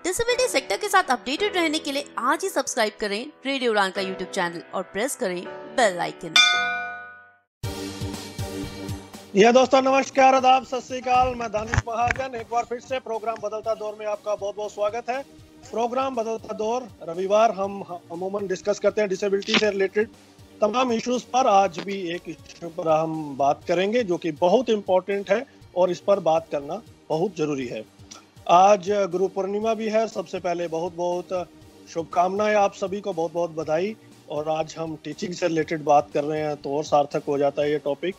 Disability sector के साथ updated रहने के लिए आज ही सब्सक्राइब करें रेडियो उड़ान का यूट्यूब चैनल और प्रेस करें बेल आइकन। यह दोस्तों नमस्कार, आदाब, सत श्री अकाल। मैं दानिश महाजन एक बार फिर से प्रोग्राम बदलता दौर में आपका बहुत बहुत स्वागत है। प्रोग्राम बदलता दौर रविवार हम अमूमन डिस्कस करते हैं डिसेबिलिटी से रिलेटेड तमाम इश्यूज पर। आज भी एक इश्यू पर हम बात करेंगे जो कि बहुत इम्पोर्टेंट है और इस पर बात करना बहुत जरूरी है। आज गुरु पूर्णिमा भी है। सबसे पहले बहुत बहुत शुभकामनाएं, आप सभी को बहुत बहुत बधाई। और आज हम टीचिंग से रिलेटेड बात कर रहे हैं तो और सार्थक हो जाता है ये टॉपिक।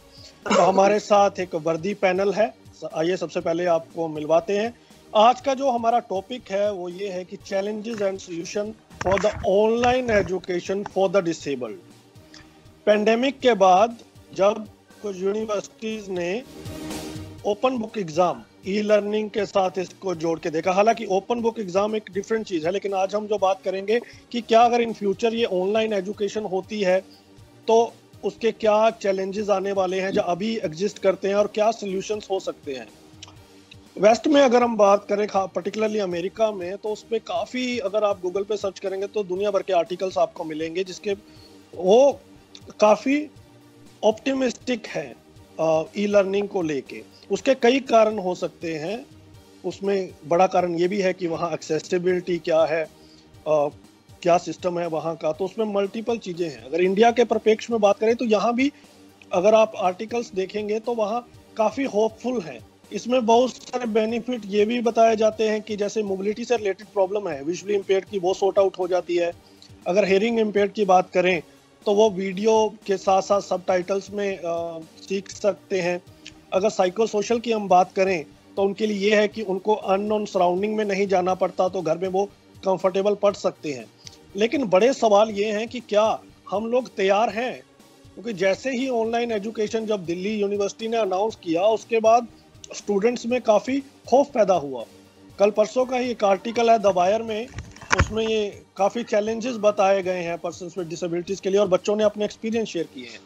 तो हमारे साथ एक वर्दी पैनल है, आइए सबसे पहले आपको मिलवाते हैं। आज का जो हमारा टॉपिक है वो ये है कि challenges and solution for the online education for the disabled. Pandemic के बाद जब कुछ यूनिवर्सिटीज ने open book exam e learning के साथ इसको जोड़ के देखा, हालांकि ओपन बुक एग्जाम एक डिफरेंट चीज है, लेकिन आज हम जो बात करेंगे कि क्या अगर इन फ्यूचर ये ऑनलाइन एजुकेशन होती है तो उसके क्या चैलेंजेस आने वाले हैं जो अभी एग्जिस्ट करते हैं और क्या सॉल्यूशंस हो सकते हैं। वेस्ट में अगर हम बात करें, पर्टिकुलरली अमेरिका में, तो उस पर काफ़ी, अगर आप गूगल पे सर्च करेंगे तो दुनिया भर के आर्टिकल्स आपको मिलेंगे जिसके वो काफ़ी ऑप्टिमिस्टिक है ई लर्निंग को लेके। उसके कई कारण हो सकते हैं। उसमें बड़ा कारण ये भी है कि वहाँ एक्सेसिबिलिटी क्या है, क्या सिस्टम है वहाँ का, तो उसमें मल्टीपल चीज़ें हैं। अगर इंडिया के परिप्रेक्ष्य में बात करें तो यहाँ भी अगर आप आर्टिकल्स देखेंगे तो वहाँ काफ़ी होपफुल हैं। इसमें बहुत सारे बेनिफिट ये भी बताए जाते हैं कि जैसे मोबिलिटी से रिलेटेड प्रॉब्लम है, विजुअली इम्पेयर्ड की, वो सॉर्ट आउट हो जाती है। अगर हेयरिंग इम्पेयर्ड की बात करें तो वो वीडियो के साथ साथ सबटाइटल्स में सीख सकते हैं। अगर साइको सोशल की हम बात करें तो उनके लिए ये है कि उनको अननोन सराउंडिंग में नहीं जाना पड़ता, तो घर में वो कंफर्टेबल पढ़ सकते हैं। लेकिन बड़े सवाल ये हैं कि क्या हम लोग तैयार हैं, क्योंकि जैसे ही ऑनलाइन एजुकेशन जब दिल्ली यूनिवर्सिटी ने अनाउंस किया उसके बाद स्टूडेंट्स में काफ़ी खौफ पैदा हुआ। कल परसों का ही एक आर्टिकल है द वायर में, उसमें ये काफ़ी चैलेंजेस बताए गए हैं पर्सन्स विद डिसेबिलिटीज़ के लिए और बच्चों ने अपने एक्सपीरियंस शेयर किए हैं।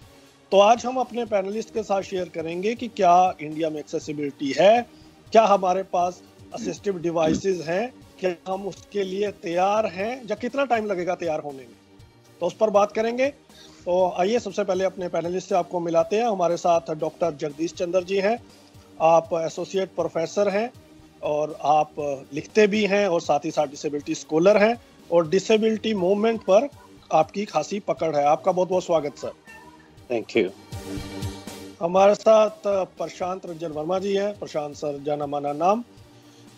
तो आज हम अपने पैनलिस्ट के साथ शेयर करेंगे कि क्या इंडिया में एक्सेसिबिलिटी है, क्या हमारे पास असिस्टिव डिवाइसेस हैं, क्या हम उसके लिए तैयार हैं, या कितना टाइम लगेगा तैयार होने में, तो उस पर बात करेंगे। तो आइए सबसे पहले अपने पैनलिस्ट से आपको मिलाते हैं। हमारे साथ डॉक्टर जगदीश चंद्र जी हैं। आप एसोसिएट प्रोफेसर हैं और आप लिखते भी हैं और साथ ही साथ डिसेबिलिटी स्कॉलर हैं और डिसेबिलिटी मूवमेंट पर आपकी खासी पकड़ है। आपका बहुत बहुत स्वागत सर। Thank you. हमारे साथ प्रशांत रंजन वर्मा जी हैं। प्रशांत सर जाना माना नाम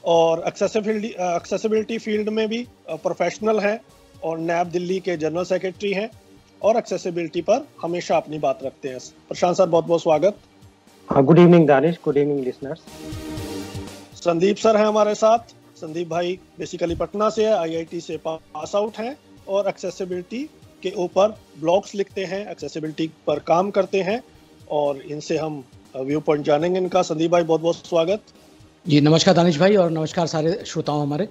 और एक्सेसिबिलिटी फील्ड में भी प्रोफेशनल हैं और नैब दिल्ली के जनरल सेक्रेटरी हैं और एक्सेसिबिलिटी पर हमेशा अपनी बात रखते हैं। प्रशांत सर बहुत बहुत स्वागत। Good evening Danish, good evening listeners. Sandeep sir हैं हमारे साथ। संदीप भाई बेसिकली पटना से है, आईआईटी से पास आउट हैं और एक्सेसिबिलिटी के ऊपर ब्लॉग्स लिखते हैं, एक्सेसिबिलिटी पर काम करते हैं और इनसे हम व्यू पॉइंट जानेंगे इनका। संदीप भाई बहुत बहुत स्वागत। जी नमस्कार दानिश भाई और नमस्कार सारे श्रोताओं हमारे।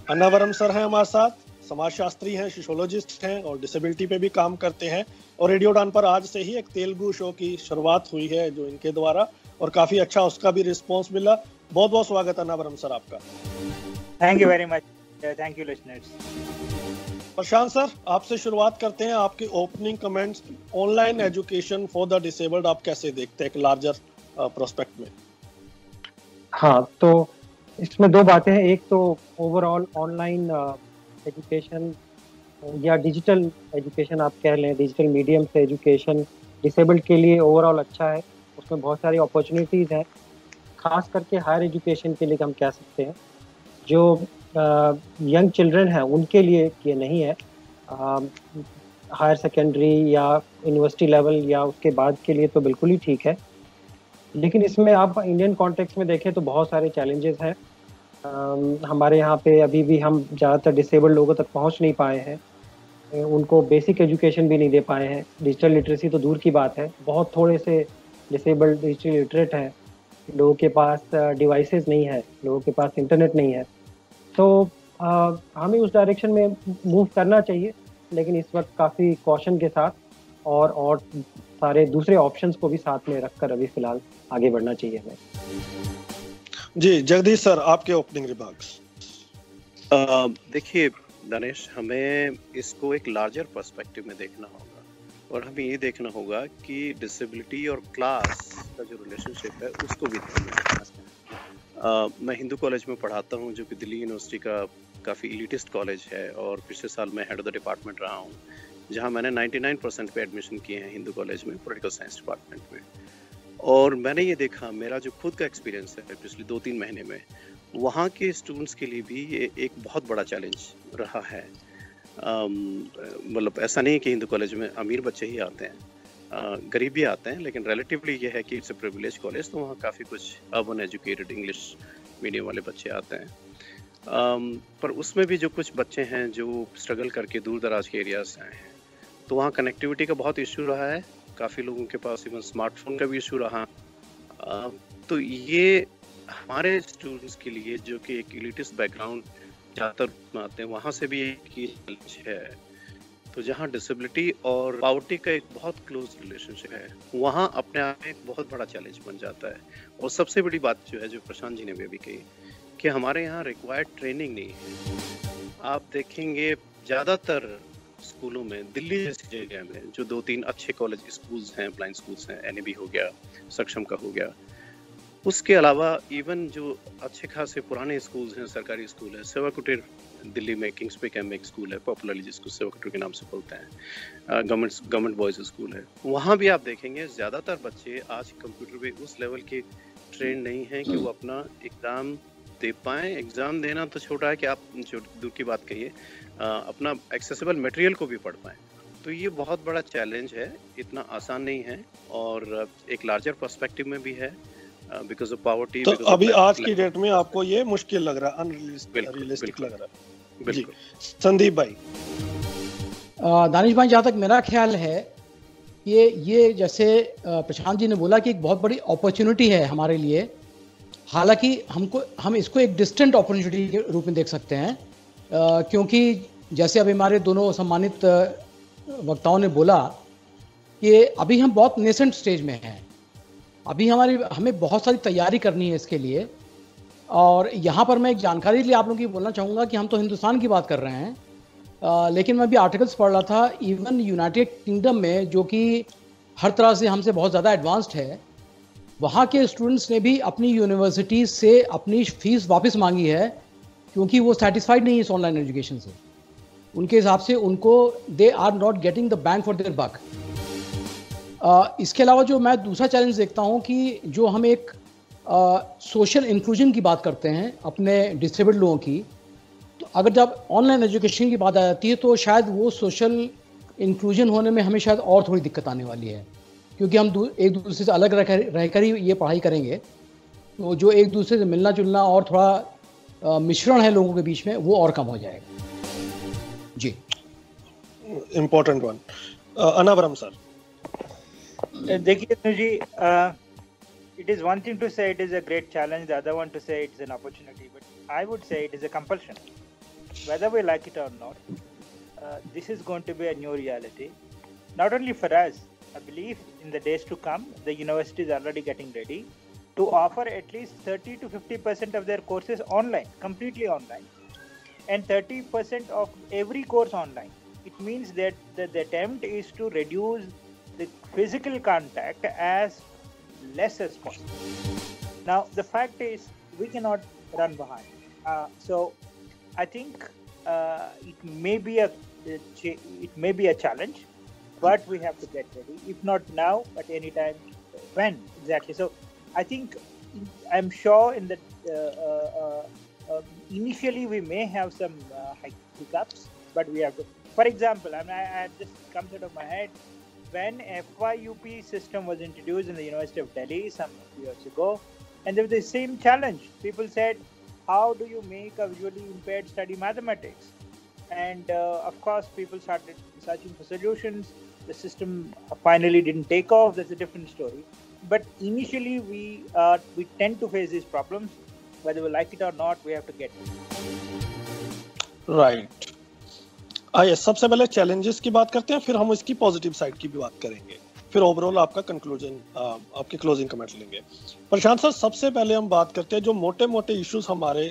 अन्नावरम सर हैं हमारे साथ, समाजशास्त्री हैं, सोशियोलॉजिस्ट हैं और डिसेबिलिटी पे भी काम करते हैं और रेडियो उड़ान पर आज से ही एक तेलुगु शो की शुरुआत हुई है जो इनके द्वारा, और काफी अच्छा उसका भी रिस्पॉन्स मिला। बहुत बहुत स्वागत अन्नावरम सर आपका। Thank you very much. Thank you listeners. Prashant sir आपसे शुरुआत करते हैं। आपके opening comments, online education for the disabled आप कैसे देखते हैं एक लार्जर प्रोस्पेक्ट में? हाँ, तो इसमें दो बातें हैं। एक तो ओवरऑल ऑनलाइन एजुकेशन या डिजिटल एजुकेशन आप कह लें, डिजिटल मीडियम से एजुकेशन डिसेबल्ड के लिए ओवरऑल अच्छा है। उसमें बहुत सारी अपॉर्चुनिटीज़ हैं, खास करके हायर एजुकेशन के लिए हम कह सकते हैं। जो यंग चिल्ड्रन है उनके लिए ये नहीं है, हायर सेकेंडरी या यूनिवर्सिटी लेवल या उसके बाद के लिए तो बिल्कुल ही ठीक है। लेकिन इसमें आप इंडियन कॉन्टेक्स्ट में देखें तो बहुत सारे चैलेंजेस हैं। हमारे यहाँ पे अभी भी हम ज़्यादातर डिसेबल्ड लोगों तक पहुँच नहीं पाए हैं, उनको बेसिक एजुकेशन भी नहीं दे पाए हैं। डिजिटल लिटरेसी तो दूर की बात है, बहुत थोड़े से डिसेबल्ड डिजिटल लिटरेट हैं, लोगों के पास डिवाइसेस नहीं है, लोगों के पास इंटरनेट नहीं है। तो हमें उस डायरेक्शन में मूव करना चाहिए, लेकिन इस वक्त काफ़ी कॉशन के साथ और सारे दूसरे ऑप्शंस को भी साथ में रखकर अभी फ़िलहाल आगे बढ़ना चाहिए हमें। जी जगदीश सर आपके ओपनिंग रिमार्क्स। देखिए दानिश, हमें इसको एक लार्जर पर्सपेक्टिव में देखना होगा और हमें ये देखना होगा कि डिसेबिलिटी और क्लास का जो रिलेशनशिप है उसको भी ध्यान में रखना है। मैं हिंदू कॉलेज में पढ़ाता हूँ जो कि दिल्ली यूनिवर्सिटी का काफ़ी इलिटिस्ट कॉलेज है और पिछले साल मैं हेड ऑफ द डिपार्टमेंट रहा हूँ, जहाँ मैंने 99% पे एडमिशन किए हैं हिंदू कॉलेज में, पॉलिटिकल साइंस डिपार्टमेंट में। और मैंने ये देखा, मेरा जो खुद का एक्सपीरियंस है पिछले 2-3 महीने में, वहाँ के स्टूडेंट्स के लिए भी ये एक बहुत बड़ा चैलेंज रहा है। मतलब ऐसा नहीं है कि हिंदू कॉलेज में अमीर बच्चे ही आते हैं, गरीब भी आते हैं, लेकिन रिलेटिवली ये है कि इट्स अ प्रिविलेज कॉलेज, तो वहाँ काफ़ी कुछ अर्बन एजुकेटेड इंग्लिश मीडियम वाले बच्चे आते हैं। पर उसमें भी जो कुछ बच्चे हैं जो स्ट्रगल करके दूर दराज के एरियाज से आए हैं, तो वहाँ कनेक्टिविटी का बहुत इशू रहा है। काफ़ी लोगों के पास इवन स्मार्टफोन का भी इशू रहा। तो ये हमारे स्टूडेंट्स के लिए जो कि एक एलिटिस्ट बैकग्राउंड ज़्यादातर आते हैं, वहाँ से भी एक चैलेंज है। तो जहाँ डिसेबिलिटी और पावर्टी का एक बहुत क्लोज रिलेशनशिप है, वहाँ अपने आप में एक बहुत बड़ा चैलेंज बन जाता है। और सबसे बड़ी बात जो है, जो प्रशांत जी ने भी अभी कही, कि हमारे यहाँ रिक्वायर्ड ट्रेनिंग नहीं है। आप देखेंगे ज़्यादातर स्कूलों में, दिल्ली जैसी जगह में जो 2-3 अच्छे कॉलेज स्कूल्स हैं, ब्लाइंड स्कूल्स हैं, NAB हो गया, सक्षम का हो गया, उसके अलावा इवन जो अच्छे खासे पुराने स्कूल्स हैं, सरकारी स्कूल है, सेवा कुटीर दिल्ली में किंग्स पे कैम में एक स्कूल है, पॉपुलरली जिसको सेवा कुटीर के नाम से बोलते हैं, गवर्नमेंट बॉयज़ स्कूल है, वहाँ भी आप देखेंगे ज़्यादातर बच्चे आज कंप्यूटर पे उस लेवल के ट्रेन नहीं हैं कि वो अपना एग्ज़ाम दे पाएँ। एग्ज़ाम देना तो छोटा है कि आप जो दूर की बात कहिए, अपना एक्सेसिबल मटेरियल को भी पढ़ पाएँ। तो ये बहुत बड़ा चैलेंज है, इतना आसान नहीं है और एक लार्जर पर्सपेक्टिव में भी है, बिकॉज ऑफ पॉवर्टी। तो अभी आज की डेट में आपको ये मुश्किल लग रहा है, अनरियलिस्टिक लग रहा है। बिल्कुल। संदीप भाई। दानिश भाई, जहाँ तक मेरा ख्याल है, ये जैसे प्रशांत जी ने बोला कि एक बहुत बड़ी अपॉर्चुनिटी है हमारे लिए। हालांकि हम इसको एक डिस्टेंट अपॉर्चुनिटी के रूप में देख सकते हैं, क्योंकि जैसे अभी हमारे दोनों सम्मानित वक्ताओं ने बोला कि अभी हम बहुत नेसेंट स्टेज में हैं। अभी हमें बहुत सारी तैयारी करनी है इसके लिए। और यहाँ पर मैं एक जानकारी के लिए आप लोगों की बोलना चाहूँगा कि हम तो हिंदुस्तान की बात कर रहे हैं, लेकिन मैं भी आर्टिकल्स पढ़ रहा था, इवन यूनाइटेड किंगडम में, जो कि हर तरह से हमसे बहुत ज़्यादा एडवांस्ड है, वहाँ के स्टूडेंट्स ने भी अपनी यूनिवर्सिटी से अपनी फीस वापस मांगी है, क्योंकि वो सेटिस्फाइड नहीं है इस ऑनलाइन एजुकेशन से। उनके हिसाब से उनको they are not getting the bang for their buck. इसके अलावा जो मैं दूसरा चैलेंज देखता हूँ कि जो हम एक सोशल इंक्लूजन की बात करते हैं अपने डिसेबल्ड लोगों की, तो अगर जब ऑनलाइन एजुकेशन की बात आ जाती है तो शायद वो सोशल इंक्लूजन होने में हमें शायद और थोड़ी दिक्कत आने वाली है, क्योंकि हम एक दूसरे से अलग रहकर ही ये पढ़ाई करेंगे, तो जो एक दूसरे से मिलना जुलना और थोड़ा मिश्रण है लोगों के बीच में, वो और कम हो जाएगा। जी, इम्पोर्टेंट वन। अनावरम सर। देखिए जी, it is one thing to say it is a great challenge, the other one to say it is an opportunity, but I would say it is a compulsion. Whether we like it or not, this is going to be a new reality. Not only for us, I believe in the days to come, the university is already getting ready to offer at least 30 to 50% of their courses online, completely online, and 30% of every course online. It means that the attempt is to reduce the physical contact as less as possible. Now, the fact is, we cannot run behind. So, I think it may be a challenge, but we have to get ready. If not now, at any time. When exactly? So, I think I'm sure in the initially we may have some hiccups, but we have to. For example, I just comes out of my head. When FYUP system was introduced in the University of Delhi some years ago, and there was the same challenge. People said, how do you make a visually impaired study mathematics? And of course, people started searching for solutions. The system finally didn't take off. That's a different story. But initially, we tend to face these problems. Whether we like it or not, we have to get it. Right. आइए सबसे पहले challenges की बात करते हैं, फिर हम इसकी पॉजिटिव साइड की भी बात करेंगे, फिर ओवरऑल आपका कंक्लूजन, आपके क्लोजिंग कमेंट लेंगे। प्रशांत सर, सबसे पहले हम बात करते हैं जो मोटे मोटे इश्यूज हमारे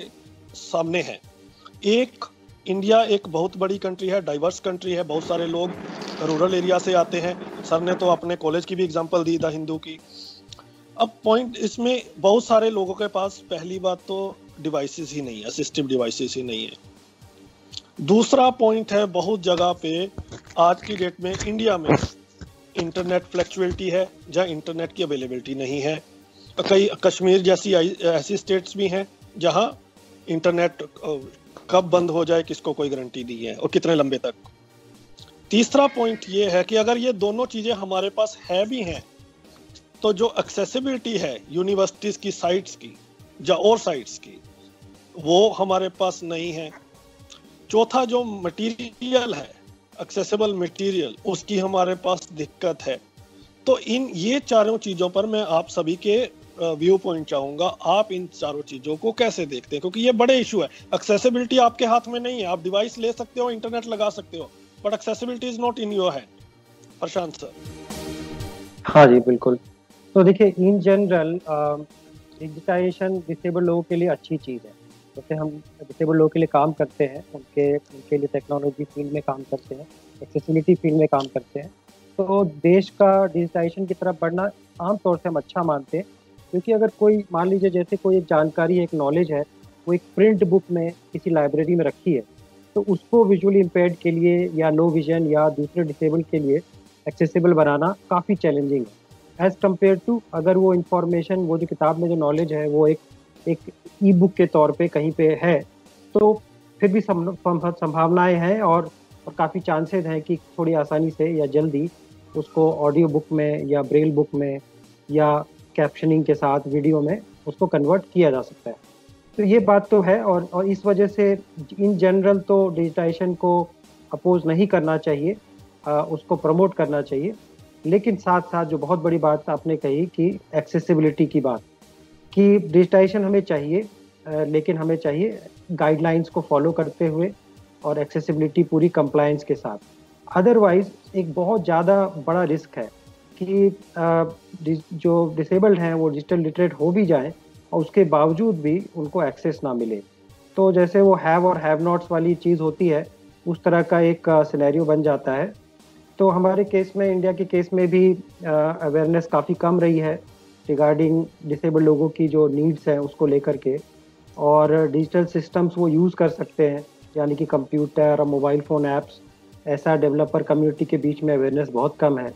सामने हैं, एक इंडिया एक बहुत बड़ी कंट्री है, डाइवर्स कंट्री है, बहुत सारे लोग रूरल एरिया से आते हैं। सर ने तो अपने कॉलेज की भी एग्जांपल दी, द हिंदू की। अब पॉइंट इसमें बहुत सारे लोगों के पास पहली बात तो डिवाइसेस ही नहीं है, असिस्टिव डिवाइसेस ही नहीं है। दूसरा पॉइंट है, बहुत जगह पे आज की डेट में इंडिया में इंटरनेट फ्लैक्चुअलिटी है, जहाँ इंटरनेट की अवेलेबिलिटी नहीं है। कई कश्मीर जैसी ऐसी स्टेट्स भी हैं जहाँ इंटरनेट कब बंद हो जाए किसको कोई गारंटी नहीं है, और कितने लंबे तक। तीसरा पॉइंट ये है कि अगर ये दोनों चीजें हमारे पास है भी हैं, तो जो एक्सेसिबिलिटी है यूनिवर्सिटीज की साइट्स की या और साइट्स की, वो हमारे पास नहीं है। चौथा, जो मटेरियल है, एक्सेसिबल मटेरियल, उसकी हमारे पास दिक्कत है। तो ये चारों चीजों पर मैं आप सभी के व्यू पॉइंट चाहूंगा। आप इन चारों चीजों को कैसे देखते हैं, क्योंकि ये बड़े इशू है। एक्सेसिबिलिटी आपके हाथ में नहीं है, आप डिवाइस ले सकते हो, इंटरनेट लगा सकते हो, but accessibility is not in your hand. Prashant sir. हाँ जी, बिल्कुल। तो देखिए, इन जनरल डिजिटाइजेशन डिसेबल लोगों के लिए अच्छी चीज़ है। जैसे हम डिसेबल लोगों के लिए काम करते हैं, उनके लिए टेक्नोलॉजी फील्ड में काम करते हैं, एक्सेसिबिलिटी फील्ड में काम करते हैं, तो देश का डिजिटाइजेशन की तरफ बढ़ना आमतौर से हम अच्छा मानते हैं। क्योंकि अगर कोई, मान लीजिए जैसे कोई एक जानकारी है, एक नॉलेज है, वो एक प्रिंट बुक में किसी लाइब्रेरी में रखी है, तो उसको विजुअली इम्पेयर्ड के लिए या लो विजन या दूसरे डिसेबल के लिए एक्सेसिबल बनाना काफ़ी चैलेंजिंग है एज़ कम्पेयर टू अगर वो इंफॉर्मेशन, वो जो किताब में जो नॉलेज है वो एक ई बुक के तौर पे कहीं पे है, तो फिर भी संभावनाएं हैं और काफ़ी चांसेस हैं कि थोड़ी आसानी से या जल्दी उसको ऑडियो बुक में या ब्रेल बुक में या कैप्शनिंग के साथ वीडियो में उसको कन्वर्ट किया जा सकता है। तो ये बात तो है, और इस वजह से इन जनरल तो डिजिटाइजेशन को अपोज नहीं करना चाहिए, उसको प्रमोट करना चाहिए। लेकिन साथ साथ जो बहुत बड़ी बात आपने कही कि एक्सेसिबिलिटी की बात, कि डिजिटाइजेशन हमें चाहिए, लेकिन हमें चाहिए गाइडलाइंस को फॉलो करते हुए और एक्सेसिबिलिटी पूरी कंप्लायंस के साथ। अदरवाइज एक बहुत ज़्यादा बड़ा रिस्क है कि जो डिसेबल्ड हैं वो डिजिटल लिटरेट हो भी जाएं और उसके बावजूद भी उनको एक्सेस ना मिले। तो जैसे वो हैव और हैव नॉट्स वाली चीज़ होती है, उस तरह का एक सिनेरियो बन जाता है। तो हमारे केस में, इंडिया के केस में भी अवेयरनेस काफ़ी कम रही है रिगार्डिंग डिसेबल लोगों की जो नीड्स हैं उसको लेकर के, और डिजिटल सिस्टम्स वो यूज़ कर सकते हैं, यानी कि कंप्यूटर और मोबाइल फ़ोन ऐप्स, ऐसा डेवलपर कम्युनिटी के बीच में अवेयरनेस बहुत कम है।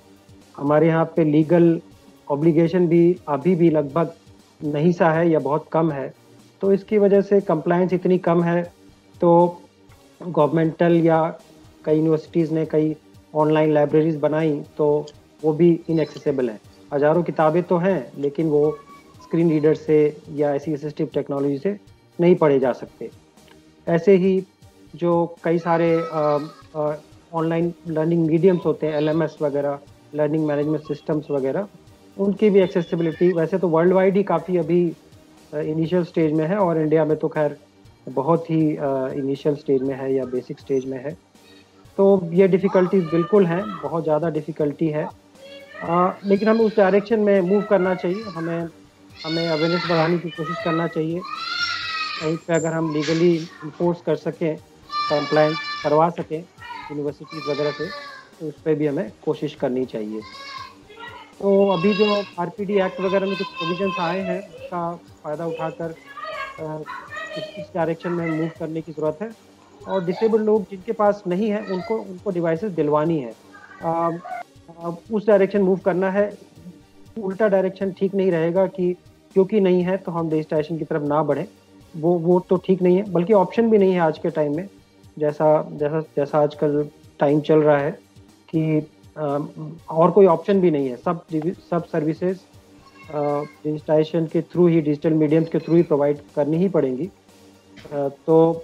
हमारे यहाँ पे लीगल ऑब्लिगेशन भी अभी भी लगभग नहीं सा है या बहुत कम है। तो इसकी वजह से कंप्लायंस इतनी कम है, तो गवर्नमेंटल या कई यूनिवर्सिटीज़ ने कई ऑनलाइन लाइब्रेरीज बनाई, तो वो भी इनएक्सेसिबल है। हज़ारों किताबें तो हैं, लेकिन वो स्क्रीन रीडर से या ऐसी असिस्टिव टेक्नोलॉजी से नहीं पढ़े जा सकते। ऐसे ही जो कई सारे ऑनलाइन लर्निंग मीडियम्स होते हैं, LMS वगैरह, लर्निंग मैनेजमेंट सिस्टम्स वगैरह, उनकी भी एक्सेसिबिलिटी वैसे तो वर्ल्ड वाइड ही काफ़ी अभी इनिशियल स्टेज में है, और इंडिया में तो खैर बहुत ही इनिशियल स्टेज में है या बेसिक स्टेज में है। तो ये डिफ़िकल्टीज बिल्कुल हैं, बहुत ज़्यादा डिफ़िकल्टी है, लेकिन हमें उस डायरेक्शन में मूव करना चाहिए। हमें अवेयरनेस बढ़ाने की कोशिश करना चाहिए। कहीं पे अगर हम लीगली इन्फोर्स कर सकें, कंप्लाइंट करवा सकें यूनिवर्सिटीज़ वगैरह से, तो उस पर भी हमें कोशिश करनी चाहिए। तो अभी जो RPD एक्ट वगैरह में कुछ प्रोविजंस आए हैं, उसका फ़ायदा उठाकर इस डायरेक्शन में मूव करने की ज़रूरत है। और डिसेबल्ड लोग जिनके पास नहीं है, उनको डिवाइसेस दिलवानी है, उस डायरेक्शन मूव करना है। उल्टा डायरेक्शन ठीक नहीं रहेगा कि क्योंकि नहीं है तो हम डिजिटाइजेशन की तरफ ना बढ़ें, वो तो ठीक नहीं है, बल्कि ऑप्शन भी नहीं है आज के टाइम में। जैसा आजकल टाइम चल रहा है कि और कोई ऑप्शन भी नहीं है, सब सर्विसेज डिजिटाइजेशन के थ्रू ही, डिजिटल मीडियम्स के थ्रू ही प्रोवाइड करनी ही पड़ेंगी। तो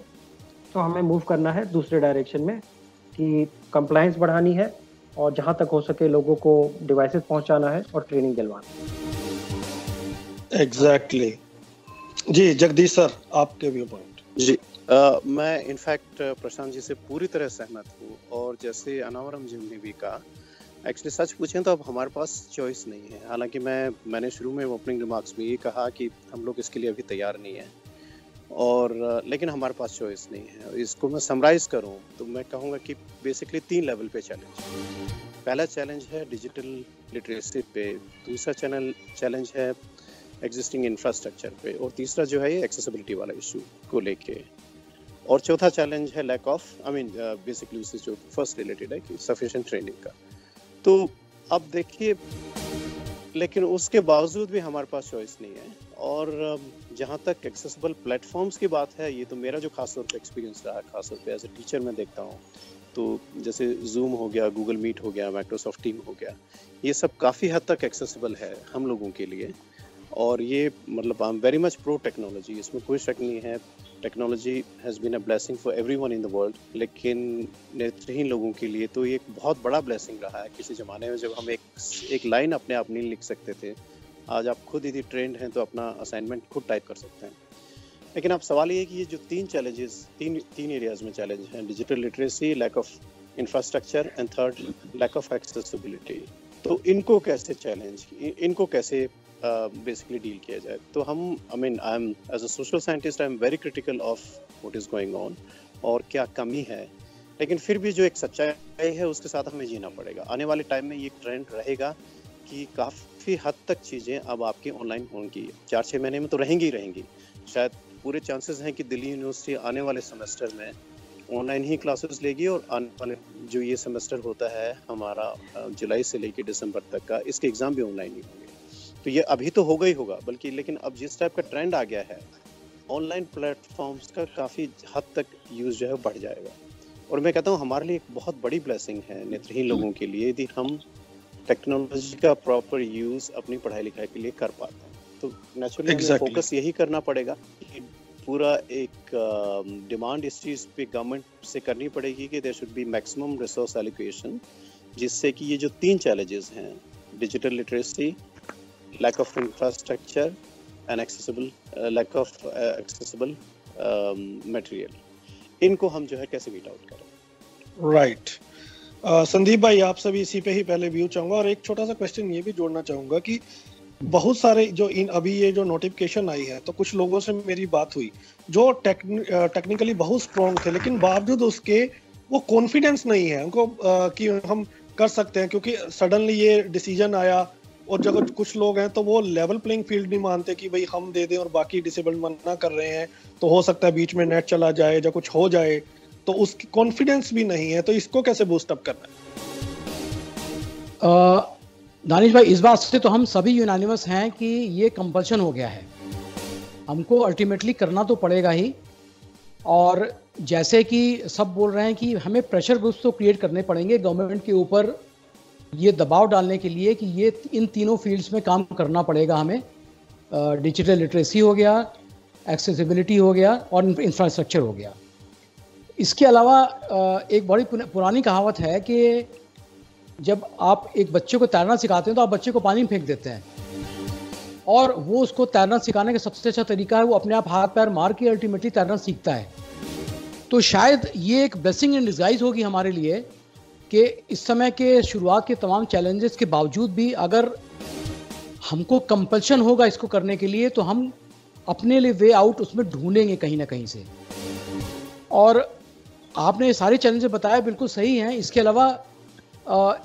हमें मूव करना है दूसरे डायरेक्शन में कि कंप्लायंस बढ़ानी है, और जहां तक हो सके लोगों को डिवाइसेस पहुंचाना है और ट्रेनिंग दिलवाना है। एग्जैक्टली। जी जगदीश सर, आपके व्यू पॉइंट। जी मैं इनफैक्ट प्रशांत जी से पूरी तरह सहमत हूँ, और जैसे अनावरम जी ने भी कहा, एक्चुअली सच पूछें तो अब हमारे पास चॉइस नहीं है। हालांकि मैंने शुरू में ओपनिंग रिमार्क्स में ये कहा कि हम लोग इसके लिए अभी तैयार नहीं हैं, और लेकिन हमारे पास चॉइस नहीं है। इसको मैं समराइज करूं तो मैं कहूँगा कि बेसिकली 3 लेवल पे चैलेंज। पहला चैलेंज है डिजिटल लिटरेसी पे, दूसरा चैलेंज है एग्जिस्टिंग इंफ्रास्ट्रक्चर पे, और तीसरा जो है ये एक्सेसिबिलिटी वाला इशू को लेके, और चौथा चैलेंज है लैक ऑफ बेसिकली उससे जो फर्स्ट रिलेटेड है कि सफिशिएंट ट्रेनिंग का। तो अब देखिए, लेकिन उसके बावजूद भी हमारे पास चॉइस नहीं है। और जहाँ तक एक्सेसिबल प्लेटफॉर्म्स की बात है, ये तो मेरा जो खासतौर पे एक्सपीरियंस रहा, खासतौर पे एज ए टीचर मैं देखता हूँ, तो जैसे जूम हो गया, गूगल मीट हो गया, माइक्रोसॉफ्ट टीम हो गया, ये सब काफ़ी हद तक एक्सेसिबल है हम लोगों के लिए। और ये मतलब I am very much pro technology, इसमें कोई शक नहीं है। Technology has been a blessing for everyone in the world, लेकिन नेत्रहीन लोगों के लिए तो ये एक बहुत बड़ा ब्लेसिंग रहा है। किसी ज़माने में जब हम एक लाइन अपने आप नहीं लिख सकते थे, आज आप खुद यदि ट्रेंड हैं तो अपना असाइनमेंट खुद टाइप कर सकते हैं। लेकिन अब सवाल ये है कि ये जो 3 चैलेंजेस, तीन एरियाज में चैलेंज हैं, digital literacy, lack of infrastructure and third lack of accessibility, तो इनको कैसे बेसिकली डील किया जाए। तो हम I am as a social scientist, I am very critical of what is going on और क्या कमी है, लेकिन फिर भी जो एक सच्चाई है उसके साथ हमें जीना पड़ेगा। आने वाले टाइम में ये ट्रेंड रहेगा कि काफ़ी हद तक चीज़ें अब आपकी ऑनलाइन होंगी, 4-6 महीने में तो रहेंगी। शायद पूरे चांसेस हैं कि दिल्ली यूनिवर्सिटी आने वाले सेमेस्टर में ऑनलाइन ही क्लासेस लेगी, और आने वाले जो ये सेमेस्टर होता है हमारा जुलाई से लेकर दिसंबर तक का, इसके एग्ज़ाम भी ऑनलाइन ही होंगे। तो ये अभी तो होगा ही होगा, बल्कि लेकिन अब जिस टाइप का ट्रेंड आ गया है, ऑनलाइन प्लेटफॉर्म्स का काफ़ी हद तक यूज़ जो है बढ़ जाएगा। और मैं कहता हूँ हमारे लिए एक बहुत बड़ी ब्लेसिंग है नेत्रहीन लोगों के लिए, यदि हम टेक्नोलॉजी का प्रॉपर यूज़ अपनी पढ़ाई लिखाई के लिए कर पाते हैं। तो नेचुरली हमें फोकस यही करना पड़ेगा कि पूरा एक डिमांड इस चीज़ पे गवर्नमेंट से करनी पड़ेगी कि there should be maximum resource allocation, जिससे कि ये जो 3 चैलेंजेस हैं, digital literacy, lack of infrastructure and lack of accessible material, इनको हम जो है कैसे मीट आउट करें। राइट। संदीप भाई, आपसे भी इसी पे ही पहले व्यू चाहूंगा, और एक छोटा सा क्वेश्चन ये भी जोड़ना चाहूंगा कि बहुत सारे जो अभी ये जो नोटिफिकेशन आई है, तो कुछ लोगों से मेरी बात हुई जो टेक्निकली बहुत स्ट्रॉन्ग थे, लेकिन बावजूद उसके वो कॉन्फिडेंस नहीं है उनको कि हम कर सकते हैं, क्योंकि सडनली ये डिसीजन आया। और जब कुछ लोग हैं तो वो लेवल प्लेइंग फील्ड नहीं मानते कि भाई हम दे दें और बाकी डिसेबल्ड मना कर रहे हैं, तो हो सकता है बीच में नेट चला जाए या कुछ हो जाए, तो उसकी कॉन्फिडेंस भी नहीं है। तो इसको कैसे बूस्ट अप करना है? दानिश भाई, इस बात से तो हम सभी यूनानिमस हैं कि ये कंपल्शन हो गया है, हमको अल्टीमेटली करना तो पड़ेगा ही। और जैसे कि सब बोल रहे हैं कि हमें प्रेशर ग्रुप्स तो क्रिएट करने पड़ेंगे गवर्नमेंट के ऊपर, ये दबाव डालने के लिए कि ये इन तीनों फील्ड्स में काम करना पड़ेगा हमें। डिजिटल लिटरेसी हो गया, एक्सेसिबिलिटी हो गया और इंफ्रास्ट्रक्चर हो गया। इसके अलावा एक बड़ी पुरानी कहावत है कि जब आप एक बच्चे को तैरना सिखाते हैं तो आप बच्चे को पानी में फेंक देते हैं, और वो उसको तैरना सिखाने का सबसे अच्छा तरीका है वो अपने आप हाथ पैर मार के अल्टीमेटली तैरना सीखता है। तो शायद ये एक ब्लेसिंग इन डिस्गाइज होगी हमारे लिए कि इस समय के शुरुआत के तमाम चैलेंजेस के बावजूद भी अगर हमको कंपल्शन होगा इसको करने के लिए, तो हम अपने लिए वे आउट उसमें ढूंढेंगे कहीं ना कहीं से। और आपने सारे चैलेंजेस बताए बिल्कुल सही हैं। इसके अलावा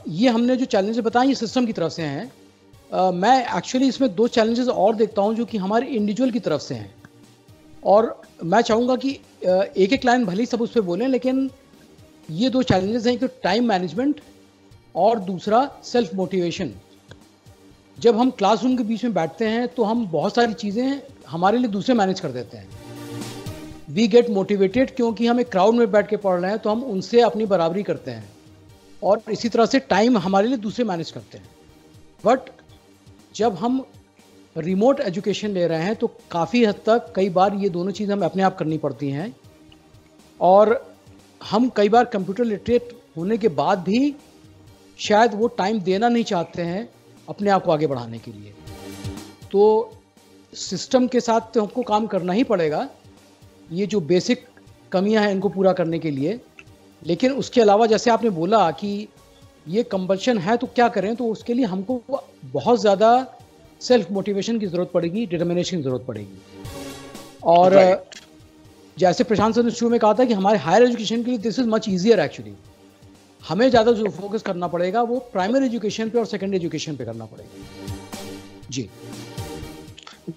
ये हमने जो चैलेंजेस बताए ये सिस्टम की तरफ से हैं। मैं एक्चुअली इसमें 2 चैलेंजेस और देखता हूं जो कि हमारे इंडिविजुअल की तरफ से हैं, और मैं चाहूँगा कि एक लाइन भले ही सब उस पर बोलें, लेकिन ये 2 चैलेंजेस हैं, एक तो टाइम मैनेजमेंट और दूसरा सेल्फ मोटिवेशन। जब हम क्लासरूम के बीच में बैठते हैं तो हम बहुत सारी चीज़ें हमारे लिए दूसरे मैनेज कर देते हैं। वी गेट मोटिवेटेड क्योंकि हम एक क्राउड में बैठ के पढ़ रहे हैं तो हम उनसे अपनी बराबरी करते हैं, और इसी तरह से टाइम हमारे लिए दूसरे मैनेज करते हैं। बट जब हम रिमोट एजुकेशन ले रहे हैं तो काफ़ी हद तक कई बार ये दोनों चीज़ें हमें अपने आप करनी पड़ती हैं, और हम कई बार कंप्यूटर लिटरेट होने के बाद भी शायद वो टाइम देना नहीं चाहते हैं अपने आप को आगे बढ़ाने के लिए। तो सिस्टम के साथ तो हमको काम करना ही पड़ेगा, ये जो बेसिक कमियां हैं इनको पूरा करने के लिए। लेकिन उसके अलावा जैसे आपने बोला कि ये कंपल्शन है तो क्या करें, तो उसके लिए हमको बहुत ज़्यादा सेल्फ मोटिवेशन की ज़रूरत पड़ेगी, डिटर्मिनेशन की ज़रूरत पड़ेगी। और जैसे प्रशांत सर ने शुरू में कहा था कि हमारे हायर एजुकेशन के लिए this is much easier actually. हमें ज़्यादा जो फोकस करना पड़ेगा वो प्राइमरी एजुकेशन पे और सेकेंडरी एजुकेशन पे करना पड़ेगा।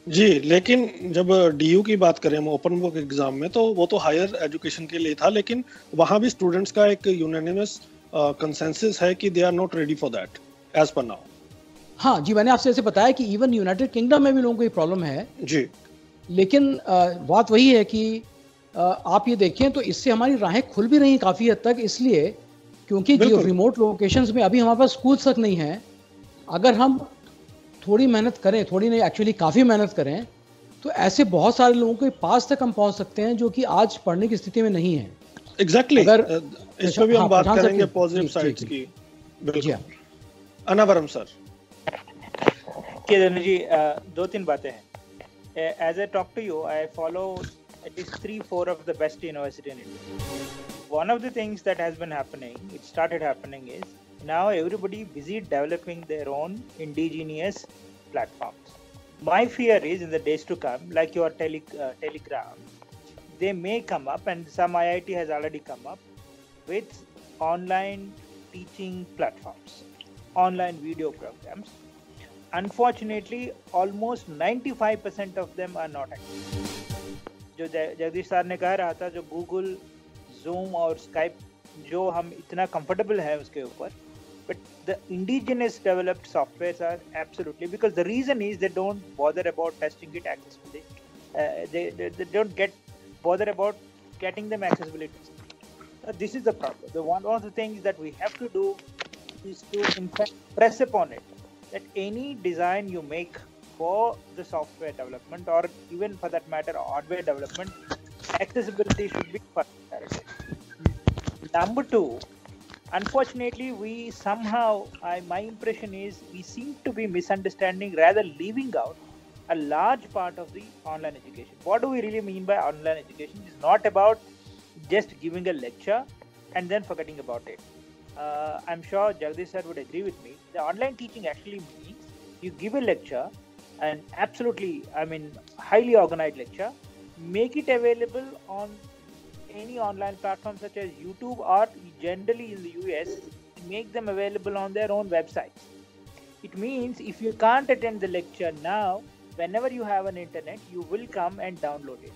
जी, लेकिन जब डीयू की बात करें हम ओपन बुक एग्जाम में, तो वो तो हायर एजुकेशन के लिए था, लेकिन वहाँ भी स्टूडेंट्स का एक यूनानिमस कंसेंसस है कि they are not ready for that as per now. हाँ जी, मैंने आपसे ऐसे बताया कि इवन यूनाइटेड किंगडम में भी लोगों को ये प्रॉब्लम है जी। लेकिन बात वही है कि आप ये देखें तो इससे हमारी राहें खुल भी रही काफ़ी हद तक, इसलिए क्योंकि जो रिमोट लोकेशंस में अभी हमारे पास स्कूल तक नहीं है। अगर हम थोड़ी मेहनत करें, थोड़ी नहीं एक्चुअली काफ़ी मेहनत करें, तो ऐसे बहुत सारे लोगों के पास तक हम पहुंच सकते हैं जो कि आज पढ़ने की स्थिति में नहीं है। एग्जैक्टली इस पे भी हम बात करेंगे पॉजिटिव साइड्स की। बिल्कुल। अनावरम सर जी, 2-3 बातें हैं। As I talk to you, I follow at least 3-4 of the best university in India. One of the things that has been happening, it started happening, is now everybody busy developing their own indigenous platforms. My fear is in the days to come, like your Telegram, they may come up, and some IIT has already come up with online teaching platforms, online video programs. Unfortunately, almost 95% of them are not active. जो Jagdish sir ने कह रहा था, जो Google, zoom और Skype जो हम इतना कंफर्टेबल है उसके ऊपर, but the indigenous developed softwares are absolutely, because the reason is they don't bother about testing it accessibly. They don't bother about getting them accessibility. This is the problem. One of the things that we have to do is to in fact press upon it, that any design you make for the software development, or even for that matter hardware development, accessibility should be first priority. Number two, unfortunately, we somehow, my impression is, we seem to be misunderstanding, rather leaving out a large part of the online education. What do we really mean by online education? It's not about just giving a lecture and then forgetting about it. I'm sure Jagdish sir would agree with me. The online teaching actually means you give a lecture, and absolutely, highly organized lecture, make it available on any online platform such as YouTube, or generally in the US, make them available on their own websites. It means if you can't attend the lecture now, whenever you have an internet, you will come and download it.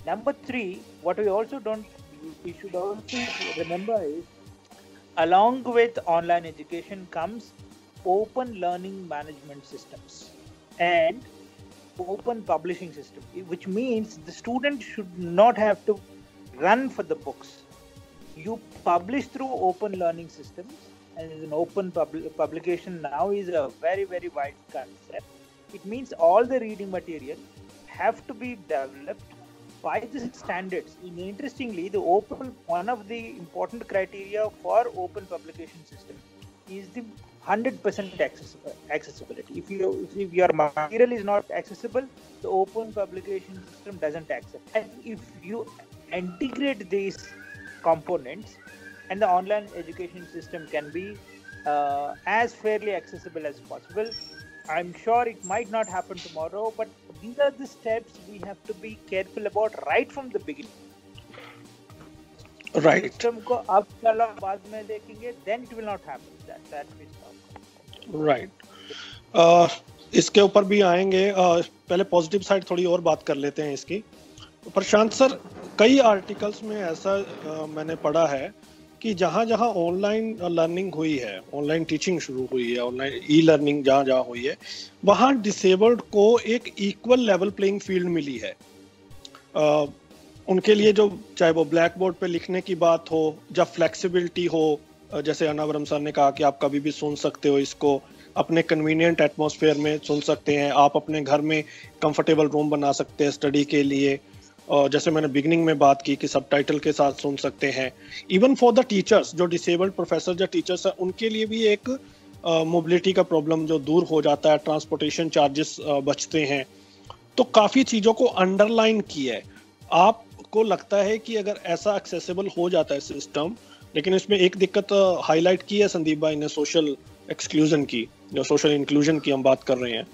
Number three, what we should also remember is, along with online education comes open learning management systems and open publishing system, which means the student should not have to run for the books. You publish through open learning systems, and an open publication now is a very, very wide concept. It means all the reading material have to be developed by the standards. Interestingly, one of the important criteria for open publication system is the 100% accessibility. If your material is not accessible, the open publication system doesn't accept. And if you integrate these components, and the online education system can be as fairly accessible as possible. I'm sure it might not happen tomorrow, but these are the steps we have to be careful about right from the beginning. Right. System को अब चलो बाद में देखेंगे, then it will not happen. That is right. इसके ऊपर भी आएंगे, पहले पॉजिटिव साइड थोड़ी और बात कर लेते हैं इसकी। प्रशांत सर, कई आर्टिकल्स में ऐसा मैंने पढ़ा है कि जहाँ ऑनलाइन लर्निंग हुई है, ऑनलाइन टीचिंग शुरू हुई है, ऑनलाइन ई लर्निंग जहाँ हुई है, वहाँ डिसेबल्ड को एक इक्वल लेवल प्लेइंग फील्ड मिली है। उनके लिए जो चाहे वो ब्लैक बोर्ड पे लिखने की बात हो, या फ्लेक्सिबिलिटी हो, जैसे अनावरम सर ने कहा कि आप कभी भी सुन सकते हो इसको, अपने कन्वीनियंट एटमॉस्फेयर में सुन सकते हैं, आप अपने घर में कंफर्टेबल रूम बना सकते हैं स्टडी के लिए, और जैसे मैंने बिगनिंग में बात की कि सबटाइटल के साथ सुन सकते हैं। इवन फॉर द टीचर्स, जो डिसेबल्ड प्रोफेसर या टीचर्स हैं, उनके लिए भी एक मोबिलिटी का प्रॉब्लम जो दूर हो जाता है, ट्रांसपोर्टेशन चार्जेस बचते हैं। तो काफ़ी चीज़ों को अंडरलाइन की है। आपको लगता है कि अगर ऐसा एक्सेसिबल हो जाता है सिस्टम, लेकिन इसमें एक दिक्कत हाईलाइट की है संदीप भाई ने, सोशल एक्सक्लूजन की, जो सोशल इंक्लूजन की हम बात कर रहे हैं,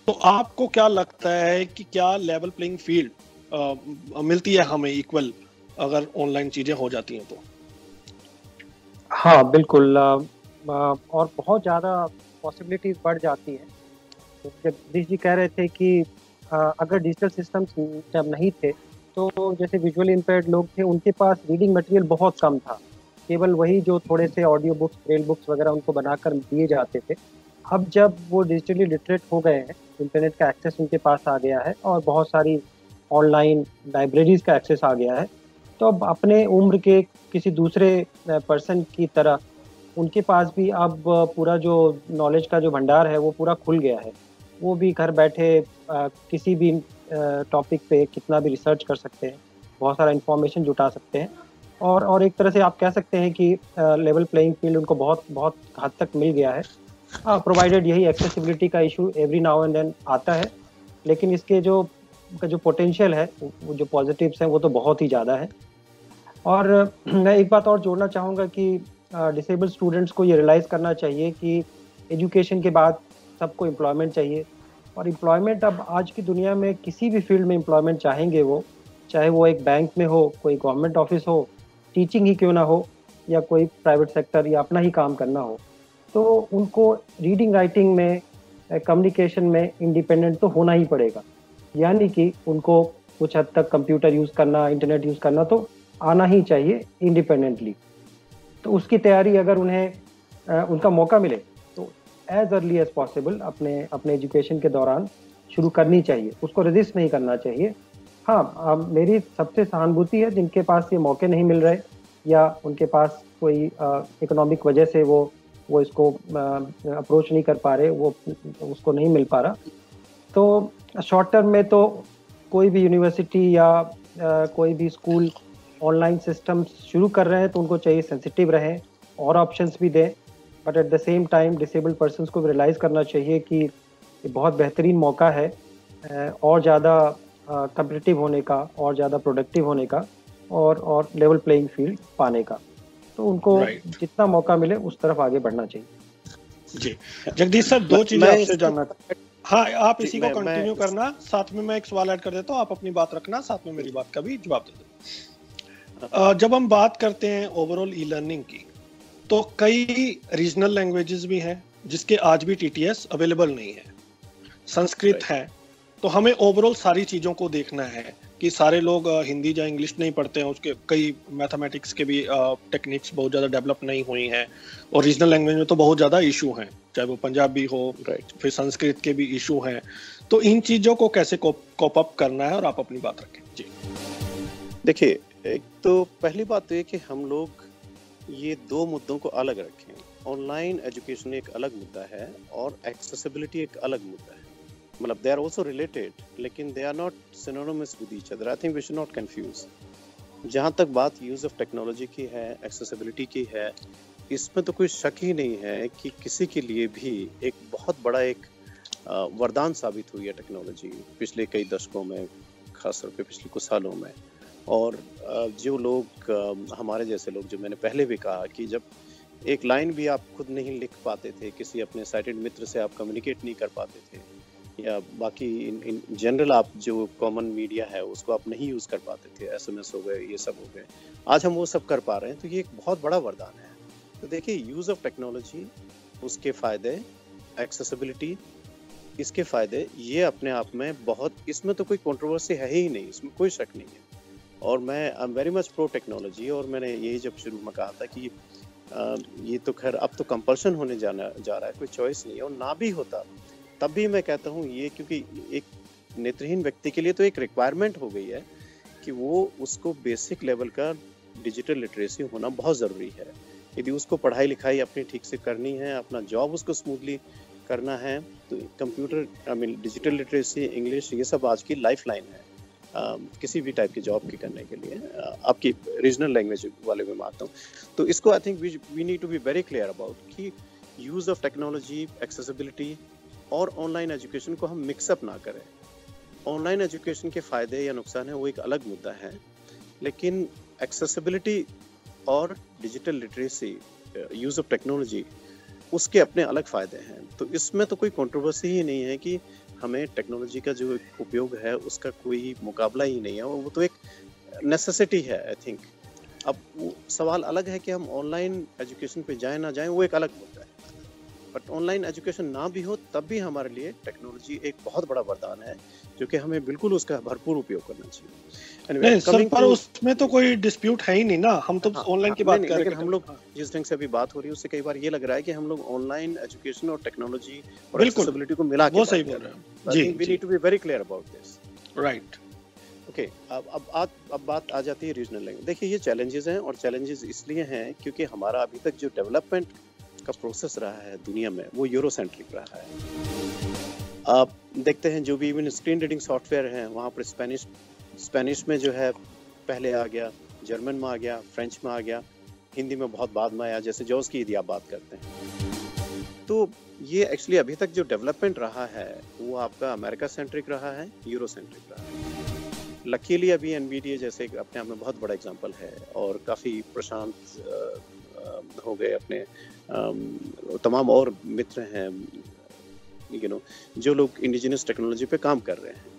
तो आपको क्या लगता है कि क्या लेवल प्लेइंग फील्ड मिलती है हमें इक्वल अगर ऑनलाइन चीजें हो जाती हैं तो? हाँ बिल्कुल, और बहुत ज़्यादा पॉसिबिलिटीज बढ़ जाती हैं। तो जगदीश जी कह रहे थे कि अगर डिजिटल सिस्टम्स जब नहीं थे तो जैसे विजुअली इम्पेयर्ड लोग थे उनके पास रीडिंग मटेरियल बहुत कम था, केवल वही जो थोड़े से ऑडियो बुक्स, ब्रेल बुक्स वगैरह उनको बनाकर दिए जाते थे। अब जब वो डिजिटली लिटरेट हो गए हैं, इंटरनेट का एक्सेस उनके पास आ गया है और बहुत सारी ऑनलाइन लाइब्रेरीज का एक्सेस आ गया है, तो अब अपने उम्र के किसी दूसरे पर्सन की तरह उनके पास भी अब पूरा जो नॉलेज का जो भंडार है वो पूरा खुल गया है। वो भी घर बैठे किसी भी टॉपिक पे कितना भी रिसर्च कर सकते हैं, बहुत सारा इन्फॉर्मेशन जुटा सकते हैं और एक तरह से आप कह सकते हैं कि लेवल प्लेइंग फील्ड उनको बहुत बहुत हद तक मिल गया है। प्रोवाइडेड यही एक्सेसिबिलिटी का issue every now and then आता है, लेकिन इसके जो पोटेंशियल है, वो जो पॉजिटिव्स हैं वो तो बहुत ही ज़्यादा है। और मैं एक बात और जोड़ना चाहूँगा कि डिसेबल स्टूडेंट्स को ये रियलाइज़ करना चाहिए कि एजुकेशन के बाद सबको एम्प्लॉयमेंट चाहिए, और एम्प्लॉयमेंट अब आज की दुनिया में किसी भी फील्ड में एम्प्लॉयमेंट चाहेंगे वो, चाहे वो एक बैंक में हो, कोई गवर्नमेंट ऑफिस हो, टीचिंग ही क्यों ना हो, या कोई प्राइवेट सेक्टर या अपना ही काम करना हो, तो उनको रीडिंग राइटिंग में, कम्युनिकेशन में इंडिपेंडेंट तो होना ही पड़ेगा। यानी कि उनको कुछ हद तक कंप्यूटर यूज़ करना, इंटरनेट यूज़ करना तो आना ही चाहिए इंडिपेंडेंटली। तो उसकी तैयारी अगर उन्हें उनका मौका मिले तो एज अर्ली एज पॉसिबल अपने एजुकेशन के दौरान शुरू करनी चाहिए, उसको रेजिस्ट नहीं करना चाहिए। हाँ, मेरी सबसे सहानुभूति है जिनके पास ये मौके नहीं मिल रहे या उनके पास कोई इकोनॉमिक वजह से वो इसको अप्रोच नहीं कर पा रहे, वो उसको नहीं मिल पा रहा। तो शॉर्ट टर्म में तो कोई भी यूनिवर्सिटी या कोई भी स्कूल ऑनलाइन सिस्टम शुरू कर रहे हैं तो उनको चाहिए सेंसिटिव रहें और ऑप्शंस भी दें, but at the same time disabled persons को रियलाइज़ करना चाहिए कि ये बहुत बेहतरीन मौका है और ज़्यादा कम्पिटिटिव होने का, और ज़्यादा प्रोडक्टिव होने का, और लेवल प्लेइंग फील्ड पाने का। तो उनको जितना मौका मिले उस तरफ आगे बढ़ना चाहिए। जी जगदीश सर, दो चीजें आपसे जानना। हाँ, आप इसी को कंटिन्यू करना, साथ में मैं एक सवाल ऐड कर देता हूँ, आप अपनी बात रखना, साथ में मेरी बात का भी जवाब दे देना। जब हम बात करते हैं ओवरऑल ई लर्निंग की, तो कई रीजनल लैंग्वेजेस भी हैं जिसके आज भी टीटीएस अवेलेबल नहीं है। संस्कृत है, तो हमें ओवरऑल सारी चीज़ों को देखना है कि सारे लोग हिंदी या इंग्लिश नहीं पढ़ते हैं, उसके कई मैथमेटिक्स के भी टेक्निक्स बहुत ज़्यादा डेवलप नहीं हुई हैं, और रीजनल लैंग्वेज में तो बहुत ज़्यादा इशू हैं, चाहे वो पंजाबी हो, फिर संस्कृत के भी इशू हैं। तो इन चीज़ों को कैसे कोप अप करना है, और आप अपनी बात रखें जी। देखिए, एक तो पहली बात तो ये कि हम लोग ये दो मुद्दों को अलग रखें। ऑनलाइन एजुकेशन एक अलग मुद्दा है और एक्सेसिबिलिटी एक अलग मुद्दा है। मतलब दे आर ऑल्सो रिलेटेड, लेकिन they are not synonymous with each other. I think we should not confuse. जहाँ तक बात यूज़ ऑफ टेक्नोलॉजी की है, एक्सेसिबिलिटी की है, इसमें तो कोई शक ही नहीं है कि किसी के लिए भी एक बहुत बड़ा एक वरदान साबित हुई है टेक्नोलॉजी पिछले कई दशकों में, खासतौर पे पिछले कुछ सालों में। और जो लोग हमारे जैसे लोग, जो मैंने पहले भी कहा कि जब एक लाइन भी आप खुद नहीं लिख पाते थे, किसी अपने साइटेड मित्र से आप कम्युनिकेट नहीं कर पाते थे, या बाकी इन जनरल आप जो कॉमन मीडिया है उसको आप नहीं यूज़ कर पाते थे, एसएमएस हो गए, ये सब हो गए, आज हम वो सब कर पा रहे हैं। तो ये एक बहुत बड़ा वरदान है। तो देखिए, यूज़ ऑफ टेक्नोलॉजी, उसके फ़ायदे, एक्सेसिबिलिटी, इसके फ़ायदे, ये अपने आप में बहुत, इसमें तो कोई कंट्रोवर्सी है ही नहीं, इसमें कोई शक नहीं है। और मैं आई am very much pro technology, और मैंने यही जब शुरू में कहा था कि ये तो खैर अब तो कंपल्सन होने जा रहा है, कोई चॉइस नहीं है। और ना भी होता तब भी मैं कहता हूँ ये, क्योंकि एक नेत्रहीन व्यक्ति के लिए तो एक रिक्वायरमेंट हो गई है कि वो, उसको बेसिक लेवल का डिजिटल लिटरेसी होना बहुत ज़रूरी है। यदि उसको पढ़ाई लिखाई अपनी ठीक से करनी है, अपना जॉब उसको स्मूथली करना है, तो computer, I mean digital literacy, English, ये सब आज की लाइफ लाइन है किसी भी टाइप के जॉब के करने के लिए। आपकी रीजनल लैंग्वेज वाले में मानता हूँ। तो इसको I think we need to be very clear about कि यूज़ ऑफ टेक्नोलॉजी, एक्सेसिबिलिटी और ऑनलाइन एजुकेशन को हम मिक्सअप ना करें। ऑनलाइन एजुकेशन के फ़ायदे या नुकसान है वो एक अलग मुद्दा है, लेकिन एक्सेसिबिलिटी और digital literacy, use of technology, उसके अपने अलग फ़ायदे हैं। तो इसमें तो कोई कंट्रोवर्सी ही नहीं है कि हमें टेक्नोलॉजी का जो उपयोग है उसका कोई मुकाबला ही नहीं है, और वो तो एक नेसेसिटी है आई थिंक। अब वो सवाल अलग है कि हम ऑनलाइन एजुकेशन पे जाएं ना जाएं, वो एक अलग मुद्दा है, बट ऑनलाइन एजुकेशन ना भी हो तब भी हमारे लिए टेक्नोलॉजी एक बहुत बड़ा वरदान है, जो कि हमें बिल्कुल उसका भरपूर उपयोग करना चाहिए। नहीं सर, पर उसमें तो कोई डिस्प्यूट है ही नहीं ना, हम तो ऑनलाइन की बात कर रहे हैं। लेकिन हम लोग जिस ढंग से अभी बात हो रही है उससे कई बार ये लग रहा है कि हम लोग ऑनलाइन एजुकेशन और टेक्नोलॉजी और एक्सेसिबिलिटी को मिला के वो सही बोल रहे हैं जी। We need to be very clear about this, right. Okay, अब बात आ जाती है रीजनल लैंग्वेज। देखिए, ये चैलेंजेस हैं, और चैलेंजेस इसलिए हैं क्योंकि हमारा अभी तक जो डेवलपमेंट का प्रोसेस रहा है दुनिया में वो यूरो सेंट्रिक रहा है। आप देखते हैं जो भी इवन स्क्रीन रीडिंग सॉफ्टवेयर हैं वहाँ पर स्पेनिश में जो है पहले आ गया, जर्मन में आ गया, फ्रेंच में आ गया, हिंदी में बहुत बाद में आया, जैसे जॉस की यदि आप बात करते हैं। तो ये एक्चुअली अभी तक जो डेवलपमेंट रहा है वो आपका अमेरिका सेंट्रिक रहा है, यूरो सेंट्रिक रहा है। लकीली अभी एनवीडिए जैसे अपने आप में बहुत बड़ा एग्जांपल है, और काफ़ी प्रशांत हो गए अपने तमाम और मित्र हैं जो लोग इंडिजिनस टेक्नोलॉजी पे काम कर रहे हैं।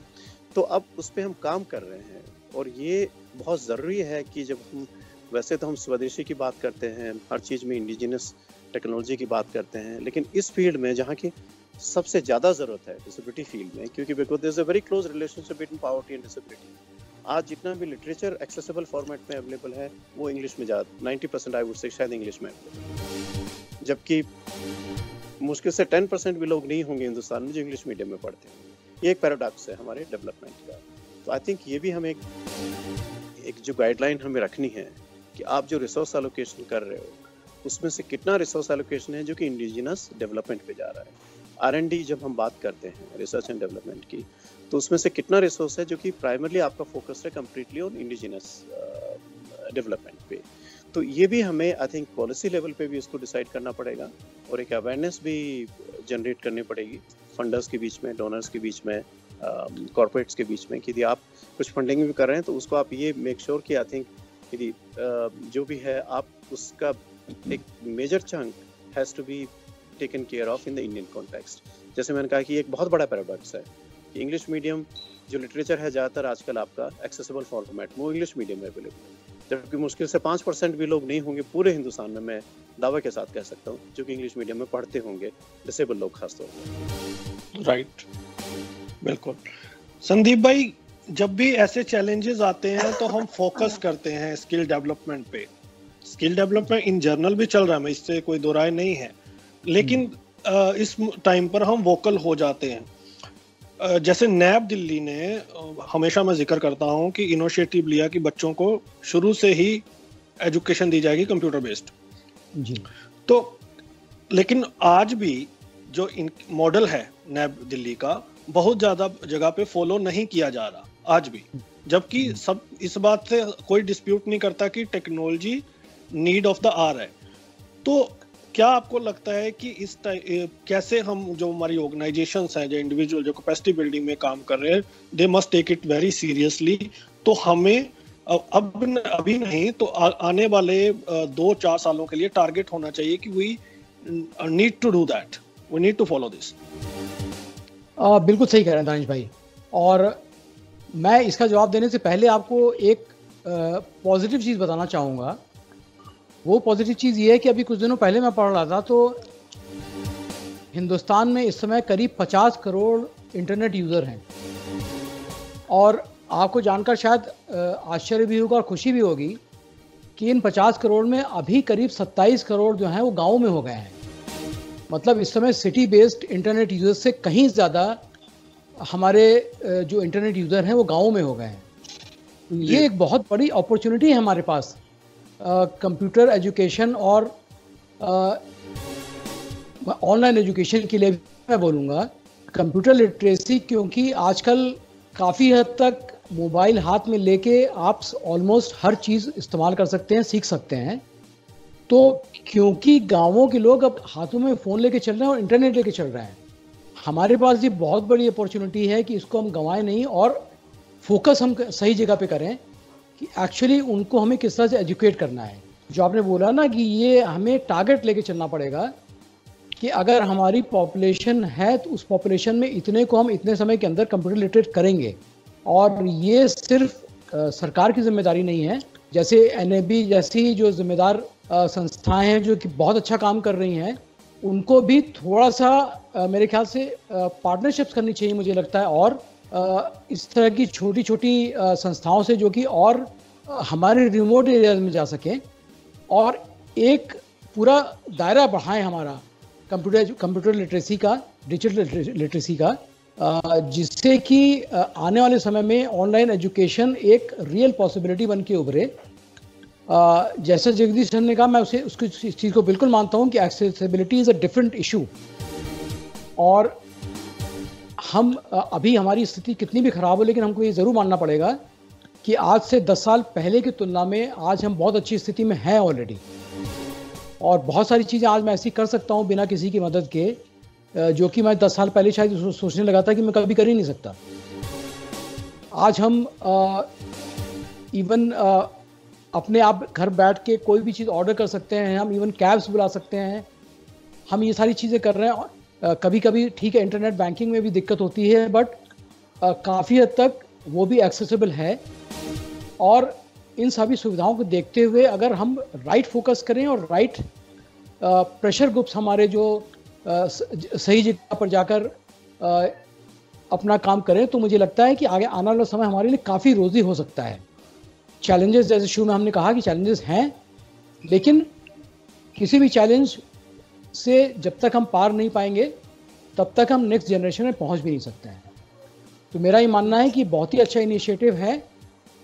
तो अब उस पर हम काम कर रहे हैं, और ये बहुत ज़रूरी है कि जब हम, वैसे तो हम स्वदेशी की बात करते हैं, हर चीज़ में इंडिजिनस टेक्नोलॉजी की बात करते हैं, लेकिन इस फील्ड में जहाँ की सबसे ज़्यादा ज़रूरत है डिसेबिलिटी फील्ड में, क्योंकि because there is a very close relationship between poverty and disability. आज जितना भी लिटरेचर एक्सेसिबल फॉर्मेट में अवेलेबल है वो इंग्लिश में ज़्यादा 90% आई वुड से शायद इंग्लिश में, जबकि मुश्किल से 10% भी लोग नहीं होंगे हिंदुस्तान में जो इंग्लिश मीडियम में पढ़ते हैं। ये एक पैराडॉक्स है हमारे डेवलपमेंट का। तो आई थिंक ये भी हमें एक जो गाइडलाइन हमें रखनी है कि आप जो रिसोर्स एलोकेशन कर रहे हो उसमें से कितना रिसोर्स एलोकेशन है जो कि इंडिजिनस डेवलपमेंट पे जा रहा है। R&D जब हम बात करते हैं रिसर्च एंड डेवलपमेंट की, तो उसमें से कितना रिसोर्स है जो कि प्राइमरली आपका फोकस है कम्प्लीटली ऑन इंडिजिनस डेवलपमेंट पे। तो ये भी हमें आई थिंक पॉलिसी लेवल पे भी इसको डिसाइड करना पड़ेगा, और एक अवेयरनेस भी जनरेट करनी पड़ेगी फंडर्स के बीच में, डोनर्स के बीच में, कॉर्पोरेट्स के बीच में, कि यदि आप कुछ फंडिंग भी कर रहे हैं तो उसको आप ये मेक श्योर कि आई थिंक यदि जो भी है आप उसका एक major chunk has to be taken care of in the Indian context. जैसे मैंने कहा कि एक बहुत बड़ा पैराडॉक्स है कि इंग्लिश मीडियम जो लिटरेचर है ज़्यादातर आजकल आपका एक्सेसिबल फॉर्मेट वो इंग्लिश मीडियम में अवेलेबल है, जबकि मुश्किल से 5% भी लोग नहीं होंगे पूरे हिंदुस्तान में, मैं दावे के साथ कह सकता हूँ, जो कि इंग्लिश मीडियम में पढ़ते होंगे, डिसेबल लोग खासतौर पर। राइट, बिल्कुल। संदीप भाई, जब भी ऐसे चैलेंजेस आते हैं तो हम फोकस करते हैं स्किल डेवलपमेंट पे। स्किल डेवलपमेंट इन जनरल भी चल रहा है, इससे कोई दो राय नहीं है, लेकिन इस टाइम पर हम वोकल हो जाते हैं। जैसे नैब दिल्ली ने, हमेशा मैं जिक्र करता हूं कि इनिशिएटिव लिया कि बच्चों को शुरू से ही एजुकेशन दी जाएगी कंप्यूटर बेस्ड जी। तो लेकिन आज भी जो मॉडल है नैब दिल्ली का बहुत ज्यादा जगह पे फॉलो नहीं किया जा रहा आज भी, जबकि सब इस बात से कोई डिस्प्यूट नहीं करता कि technology need of the hour है। तो क्या आपको लगता है कि इस कैसे हम, जो हमारी ऑर्गेनाइजेशंस हैं, जो इंडिविजुअल जो कैपेसिटी बिल्डिंग में काम कर रहे हैं, they must take it very seriously. तो हमें अभी नहीं तो आने वाले 2-4 सालों के लिए टारगेट होना चाहिए कि we need to do that, we need to follow this. बिल्कुल सही कह रहे हैं दानिश भाई, और मैं इसका जवाब देने से पहले आपको एक पॉजिटिव चीज़ बताना चाहूँगा। वो पॉजिटिव चीज़ ये है कि अभी कुछ दिनों पहले मैं पढ़ रहा था तो हिंदुस्तान में इस समय करीब 50 करोड़ इंटरनेट यूज़र हैं, और आपको जानकर शायद आश्चर्य भी होगा और खुशी भी होगी कि इन 50 करोड़ में अभी करीब 27 करोड़ जो हैं वो गाँव में हो गए हैं। मतलब इस समय सिटी बेस्ड इंटरनेट यूज़र से कहीं ज़्यादा हमारे जो इंटरनेट यूज़र हैं वो गाँव में हो गए हैं। ये एक बहुत बड़ी अपॉर्चुनिटी है हमारे पास कंप्यूटर एजुकेशन और ऑनलाइन एजुकेशन के लिए। मैं बोलूँगा कंप्यूटर लिटरेसी, क्योंकि आजकल काफ़ी हद तक मोबाइल हाथ में लेके आप ऑलमोस्ट हर चीज़ इस्तेमाल कर सकते हैं, सीख सकते हैं। तो क्योंकि गांवों के लोग अब हाथों में फ़ोन लेके चल रहे हैं और इंटरनेट लेके चल रहे हैं, हमारे पास ये बहुत बड़ी अपॉर्चुनिटी है कि इसको हम गंवाएं नहीं और फोकस हम सही जगह पे करें कि एक्चुअली उनको हमें किस तरह से एजुकेट करना है। जो आपने बोला ना कि ये हमें टारगेट लेके चलना पड़ेगा कि अगर हमारी पॉपुलेशन है तो उस पॉपुलेशन में इतने को हम इतने समय के अंदर कंप्यूटर लिटरेट करेंगे। और ये सिर्फ सरकार की जिम्मेदारी नहीं है, जैसे NAB जैसी जो जिम्मेदार संस्थाएं हैं जो कि बहुत अच्छा काम कर रही हैं, उनको भी थोड़ा सा मेरे ख्याल से पार्टनरशिप्स करनी चाहिए मुझे लगता है, और इस तरह की छोटी छोटी संस्थाओं से जो कि और हमारे रिमोट एरियाज में जा सकें और एक पूरा दायरा बढ़ाएं हमारा कंप्यूटर लिटरेसी का, डिजिटल लिटरेसी का, जिससे कि आने वाले समय में ऑनलाइन एजुकेशन एक रियल पॉसिबिलिटी बन के उभरे। जैसा जगदीश सर ने कहा, मैं उसकी इस चीज़ को बिल्कुल मानता हूँ कि accessibility is a different issue. और हम अभी हमारी स्थिति कितनी भी खराब हो, लेकिन हमको ये ज़रूर मानना पड़ेगा कि आज से 10 साल पहले की तुलना में आज हम बहुत अच्छी स्थिति में हैं ऑलरेडी, और बहुत सारी चीज़ें आज मैं ऐसी कर सकता हूँ बिना किसी की मदद के, जो कि मैं 10 साल पहले शायद सोचने लगा था कि मैं कभी कर ही नहीं सकता। आज हम इवन अपने आप घर बैठ के कोई भी चीज़ ऑर्डर कर सकते हैं, हम इवन कैब्स बुला सकते हैं, हम ये सारी चीज़ें कर रहे हैं। कभी कभी ठीक है इंटरनेट बैंकिंग में भी दिक्कत होती है, बट काफ़ी हद तक वो भी एक्सेसिबल है। और इन सभी सुविधाओं को देखते हुए अगर हम राइट फोकस करें और राइट प्रेशर ग्रुप्स हमारे जो सही जगह पर जाकर अपना काम करें, तो मुझे लगता है कि आगे आने वाला समय हमारे लिए काफ़ी रोजी हो सकता है। चैलेंजेस जैसे शुरू में हमने कहा कि चैलेंजेस हैं, लेकिन किसी भी चैलेंज से जब तक हम पार नहीं पाएंगे तब तक हम नेक्स्ट जनरेशन में पहुंच भी नहीं सकते हैं। तो मेरा ये मानना है कि बहुत ही अच्छा इनिशिएटिव है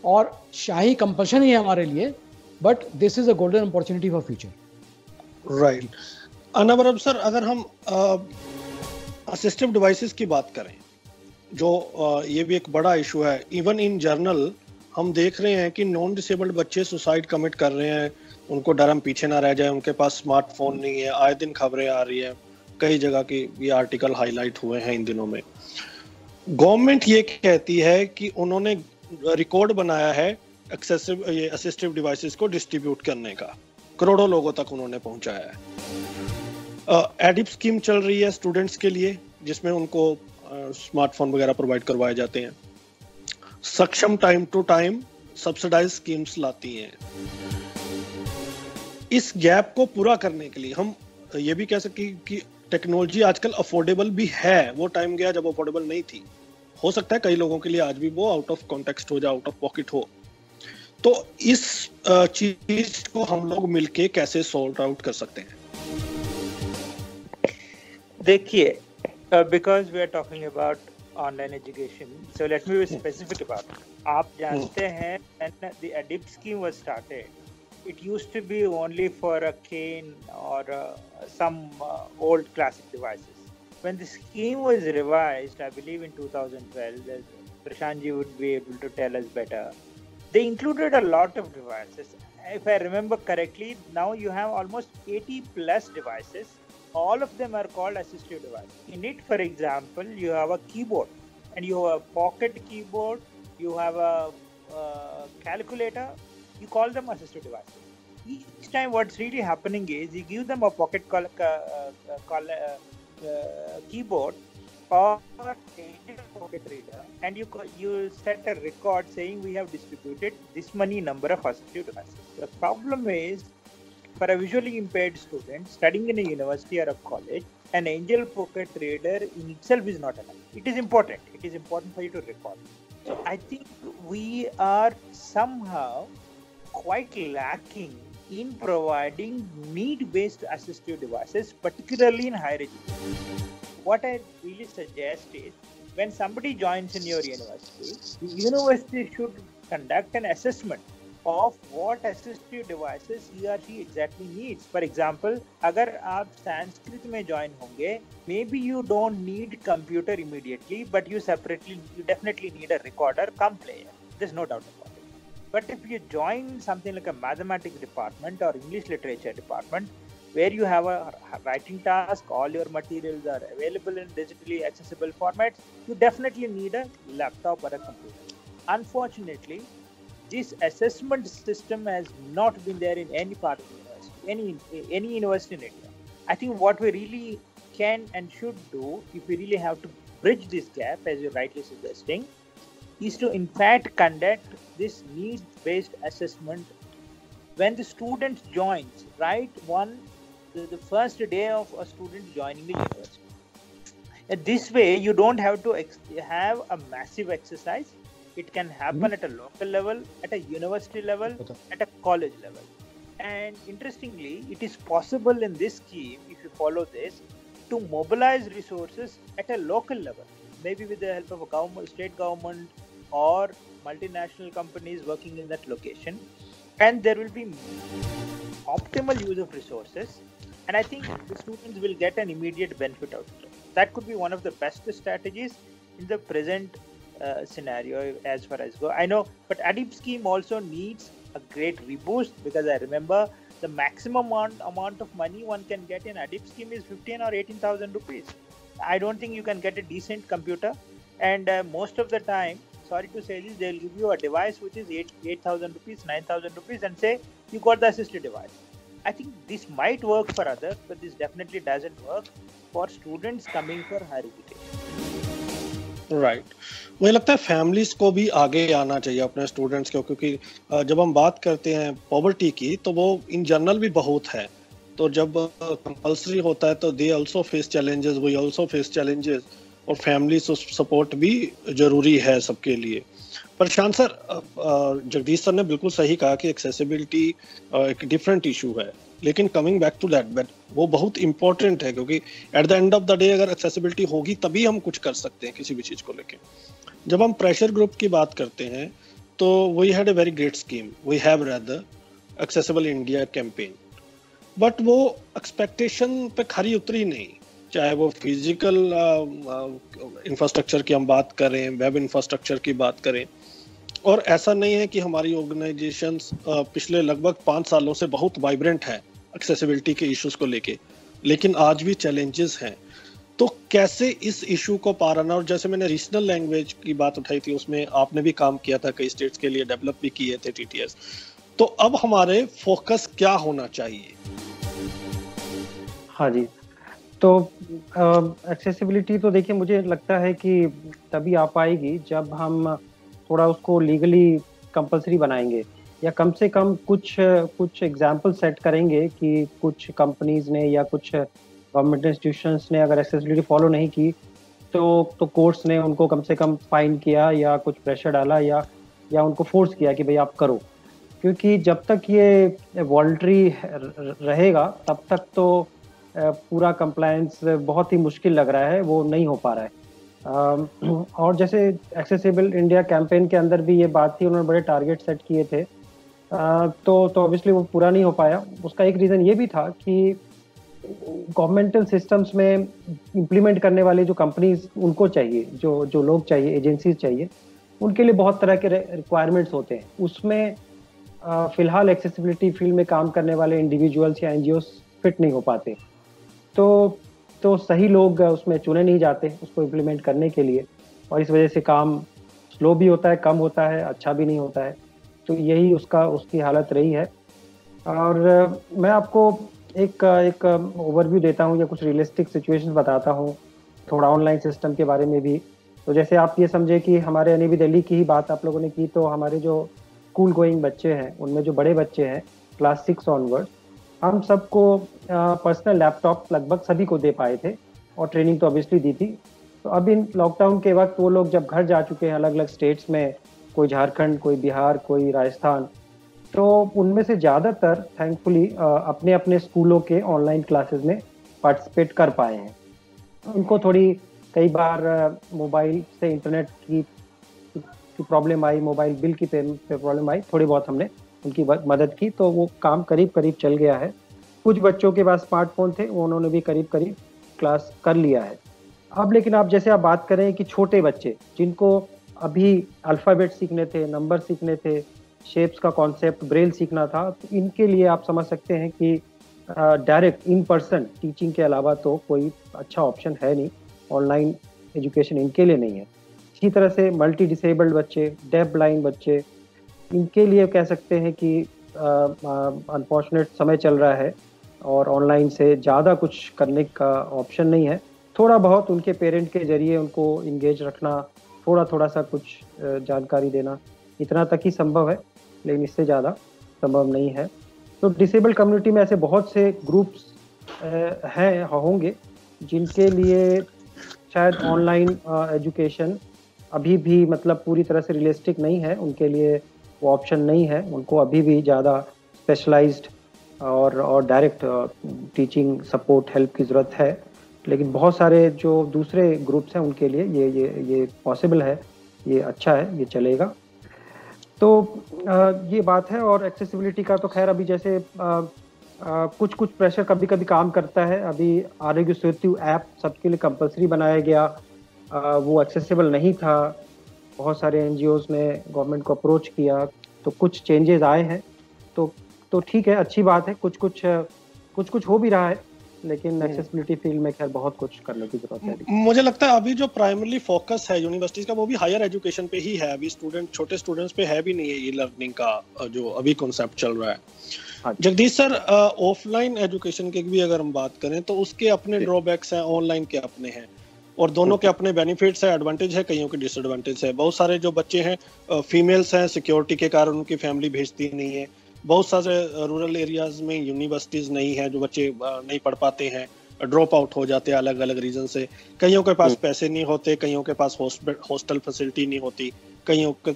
और शाही कंपल्शन ही है हमारे लिए, but this is a golden opportunity for future. Right. अनवरब सर, अगर हम असिस्टिव डिवाइसेस की बात करें, जो ये भी एक बड़ा इशू है, इवन इन जर्नल हम देख रहे हैं कि नॉन डिसेबल्ड बच्चे सुसाइड कमिट कर रहे हैं, उनको डर हम पीछे ना रह जाए, उनके पास स्मार्टफोन नहीं है, आए दिन खबरें आ रही हैं, कई जगह की ये आर्टिकल हाईलाइट हुए हैं इन दिनों में। गवर्नमेंट ये कहती है कि उन्होंने रिकॉर्ड बनाया है ये असिस्टिव डिवाइसेस को डिस्ट्रीब्यूट करने का, करोड़ों लोगों तक उन्होंने पहुंचाया है। एडिप स्कीम चल रही है स्टूडेंट्स के लिए, जिसमें उनको स्मार्टफोन वगैरह प्रोवाइड करवाए जाते हैं। Saksham time to time subsidize schemes लाती हैं। इस गैप को पूरा करने के लिए हम ये भी कह सकते हैं कि टेक्नोलॉजी आजकल अफोर्डेबल भी है। वो टाइम गया जब अफोर्डेबल नहीं थी। हो सकता है कई लोगों के लिए आज भी वो आउट ऑफ कॉन्टेक्स्ट हो जाए, आउट ऑफ पॉकेट हो। तो इस चीज को हम लोग मिलके कैसे सॉल्व आउट कर सकते हैं? देखिए, because we are talking about online education, so let me be specific about it. आप जानते हैं when the ADIP scheme was started, it used to be only for a cane or some old classic devices. When the scheme was revised, I believe in 2012, as Prashant ji would be able to tell us better, they included a lot of devices. If I remember correctly, now you have almost 80 plus devices. All of them are called assistive devices. In it, for example, you have a keyboard, and you have a pocket keyboard, you have a calculator. You call them assistive devices. Each time what's really happening is you give them a pocket keyboard or a pocket reader, and you set a record saying we have distributed this many number of assistive devices. The problem is, for a visually impaired student studying in a university or a college, an Angel Pocket Reader in itself is not enough. It is important. It is important for you to record. So I think we are somehow quite lacking in providing need-based assistive devices, particularly in higher education. What I really suggest is, when somebody joins in your university, the university should conduct an assessment of what assistive devices he or she exactly needs. For example, अगर आप संस्कृत में join होंगे, maybe you don't need computer immediately, but you definitely need a recorder, come player. There's no doubt about it. But if you join something like a mathematics department or English literature department, where you have a writing task, all your materials are available in digitally accessible formats, you definitely need a laptop or a computer. Unfortunately, this assessment system has not been there in any part of the university, any university in India. I think what we really can and should do, if we really have to bridge this gap, as you're rightly suggesting, is to in fact conduct this need-based assessment when the student joins, right? The first day of a student joining the university. And this way, you don't have to have a massive exercise. It can happen at a local level, at a university level, at a college level. And interestingly, it is possible in this scheme, if you follow this, to mobilize resources at a local level, maybe with the help of a government, state government, or multinational companies working in that location. And there will be optimal use of resources. And I think the students will get an immediate benefit out of it. That could be one of the best strategies in the present scenario as far as go. I know, but ADIP scheme also needs a great reboost, because I remember the maximum amount of money one can get in ADIP scheme is 15 or 18,000 rupees. I don't think you can get a decent computer, and most of the time, sorry to say this, they'll give you a device which is 8,000 rupees, 9,000 rupees, and say you got the assisted device. I think this might work for others, but this definitely doesn't work for students coming for higher education. Right मुझे लगता है families को भी आगे आना चाहिए अपने students को, क्योंकि जब हम बात करते हैं पॉवर्टी की तो वो इन जनरल भी बहुत है, तो जब कंपलसरी होता है तो they also face challenges, we also face challenges, और फैमिली सपोर्ट भी जरूरी है सबके लिए। प्रशांत सर, जगदीश सर ने बिल्कुल सही कहा कि एक्सेसिबिलिटी एक डिफरेंट इशू है, लेकिन कमिंग बैक टू दैट वो बहुत इंपॉर्टेंट है, क्योंकि at the end of the day अगर एक्सेसिबिलिटी होगी तभी हम कुछ कर सकते हैं किसी भी चीज़ को लेके। जब हम प्रेशर ग्रुप की बात करते हैं तो we had a very great scheme, we have rather accessible India campaign, but वो एक्सपेक्टेशन पे खरी उतरी नहीं, चाहे वो फिजिकल इंफ्रास्ट्रक्चर की हम बात करें, वेब इंफ्रास्ट्रक्चर की बात करें। और ऐसा नहीं है कि हमारी ऑर्गेनाइजेशंस पिछले लगभग 5 सालों से बहुत वाइब्रेंट है एक्सेसिबिलिटी के इश्यूज को लेके, लेकिन आज भी चैलेंजेस हैं। तो कैसे इस इशू को पार आना, और जैसे मैंने रीजनल लैंग्वेज की बात उठाई थी, उसमें आपने भी काम किया था, कई स्टेट्स के लिए डेवलप भी किए थे TTS, तो अब हमारे फोकस क्या होना चाहिए? हाँ जी, तो एक्सेसिबिलिटी तो देखिए मुझे लगता है कि तभी आ पाएगी जब हम थोड़ा उसको लीगली कंपलसरी बनाएंगे, या कम से कम कुछ एग्जाम्पल सेट करेंगे कि कुछ कंपनीज ने या कुछ गवर्नमेंट इंस्टीट्यूशंस ने अगर एक्सेसिबिलिटी फॉलो नहीं की तो कोर्ट्स ने उनको कम से कम फाइन किया या कुछ प्रेशर डाला या उनको फोर्स किया कि भाई आप करो। क्योंकि जब तक ये वॉलंटरी रहेगा तब तक तो पूरा कंप्लायंस बहुत ही मुश्किल लग रहा है, वो नहीं हो पा रहा है। और जैसे एक्सेसिबल इंडिया कैंपेन के अंदर भी ये बात थी, उन्होंने बड़े टारगेट सेट किए थे, तो ऑब्वियसली वो पूरा नहीं हो पाया। उसका एक रीज़न ये भी था कि गवर्नमेंटल सिस्टम्स में इम्प्लीमेंट करने वाले जो कंपनीज उनको चाहिए, जो लोग चाहिए, एजेंसीज चाहिए, उनके लिए बहुत तरह के रिक्वायरमेंट्स होते हैं। उसमें फ़िलहाल एक्सेसिबिलिटी फील्ड में काम करने वाले इंडिविजुअल्स या NGOs फिट नहीं हो पाते, तो सही लोग उसमें चुने नहीं जाते उसको इम्प्लीमेंट करने के लिए, और इस वजह से काम स्लो भी होता है, कम होता है, अच्छा भी नहीं होता है। तो यही उसकी हालत रही है। और मैं आपको एक ओवरव्यू देता हूँ या कुछ रियलिस्टिक सिचुएशंस बताता हूँ थोड़ा ऑनलाइन सिस्टम के बारे में भी। तो जैसे आप ये समझे कि हमारे यानी भी दिल्ली की ही बात आप लोगों ने की, तो हमारे जो स्कूल गोइंग बच्चे हैं उनमें जो बड़े बच्चे हैं क्लास 6 ऑनवर्ड, हम सबको पर्सनल लैपटॉप लगभग सभी को दे पाए थे, और ट्रेनिंग तो ऑब्वियसली दी थी। तो अब इन लॉकडाउन के वक्त वो लोग जब घर जा चुके हैं अलग अलग स्टेट्स में, कोई झारखंड, कोई बिहार, कोई राजस्थान, तो उनमें से ज़्यादातर थैंकफुली अपने अपने स्कूलों के ऑनलाइन क्लासेस में पार्टिसिपेट कर पाए हैं। उनको थोड़ी कई बार मोबाइल से इंटरनेट की प्रॉब्लम आई, मोबाइल बिल की पेमेंट पे प्रॉब्लम आई, थोड़ी बहुत हमने उनकी मदद की, तो वो काम करीब चल गया है। कुछ बच्चों के पास स्मार्टफोन थे, उन्होंने भी करीब क्लास कर लिया है। अब लेकिन आप जैसे आप बात करें कि छोटे बच्चे जिनको अभी अल्फ़ाबेट सीखने थे, नंबर सीखने थे, शेप्स का कॉन्सेप्ट, ब्रेल सीखना था, तो इनके लिए आप समझ सकते हैं कि डायरेक्ट इन पर्सन टीचिंग के अलावा तो कोई अच्छा ऑप्शन है नहीं, ऑनलाइन एजुकेशन इनके लिए नहीं है। इसी तरह से मल्टी डिसेबल्ड बच्चे, डेफ ब्लाइंड बच्चे, इनके लिए कह सकते हैं कि अनफॉर्चुनेट समय चल रहा है और ऑनलाइन से ज़्यादा कुछ करने का ऑप्शन नहीं है। थोड़ा बहुत उनके पेरेंट के जरिए उनको इंगेज रखना, थोड़ा थोड़ा सा कुछ जानकारी देना, इतना तक ही संभव है, लेकिन इससे ज़्यादा संभव नहीं है। तो डिसेबल कम्युनिटी में ऐसे बहुत से ग्रुप्स हैं होंगे जिनके लिए शायद ऑनलाइन एजुकेशन अभी भी मतलब पूरी तरह से रियलिस्टिक नहीं है, उनके लिए वो ऑप्शन नहीं है। उनको अभी भी ज़्यादा स्पेशलाइज्ड और डायरेक्ट टीचिंग सपोर्ट हेल्प की ज़रूरत है। लेकिन बहुत सारे जो दूसरे ग्रुप्स हैं उनके लिए ये पॉसिबल है, ये अच्छा है, ये चलेगा। तो ये बात है। और एक्सेसिबिलिटी का तो खैर अभी जैसे कुछ प्रेशर कभी कभी काम करता है। अभी आरोग्य सेतु ऐप सबके लिए कंपलसरी बनाया गया, वो एक्सेसिबल नहीं था। बहुत सारे एनजीओज ने गवर्नमेंट को अप्रोच किया, तो कुछ चेंजेस आए हैं। तो ठीक है, अच्छी बात है। कुछ हो भी रहा है, लेकिन एक्सेसिबिलिटी फील्ड में खैर बहुत कुछ करने की जरूरत है। मुझे लगता है अभी जो प्राइमरली फोकस है यूनिवर्सिटीज का वो भी हायर एजुकेशन पे ही है। अभी छोटे स्टूडेंट्स पे है भी नहीं है ये लर्निंग का जो अभी कॉन्सेप्ट चल रहा है। जगदीश सर, ऑफलाइन एजुकेशन की भी अगर हम बात करें तो उसके अपने ड्रॉबैक्स हैं, ऑनलाइन के अपने हैं, और दोनों के अपने बेनिफिट्स है, एडवांटेज है, कईयों के डिसएडवांटेज है। बहुत सारे जो बच्चे हैं फीमेल्स हैं, सिक्योरिटी के कारण उनकी फैमिली भेजती नहीं है। बहुत सारे रूरल एरियाज में यूनिवर्सिटीज नहीं है, जो बच्चे नहीं पढ़ पाते हैं, ड्रॉप आउट हो जाते हैं अलग अलग रीजन से। कईयों के पास पैसे नहीं होते, कईयों के पास हॉस्टल फैसिलिटी नहीं होती, कईयों के।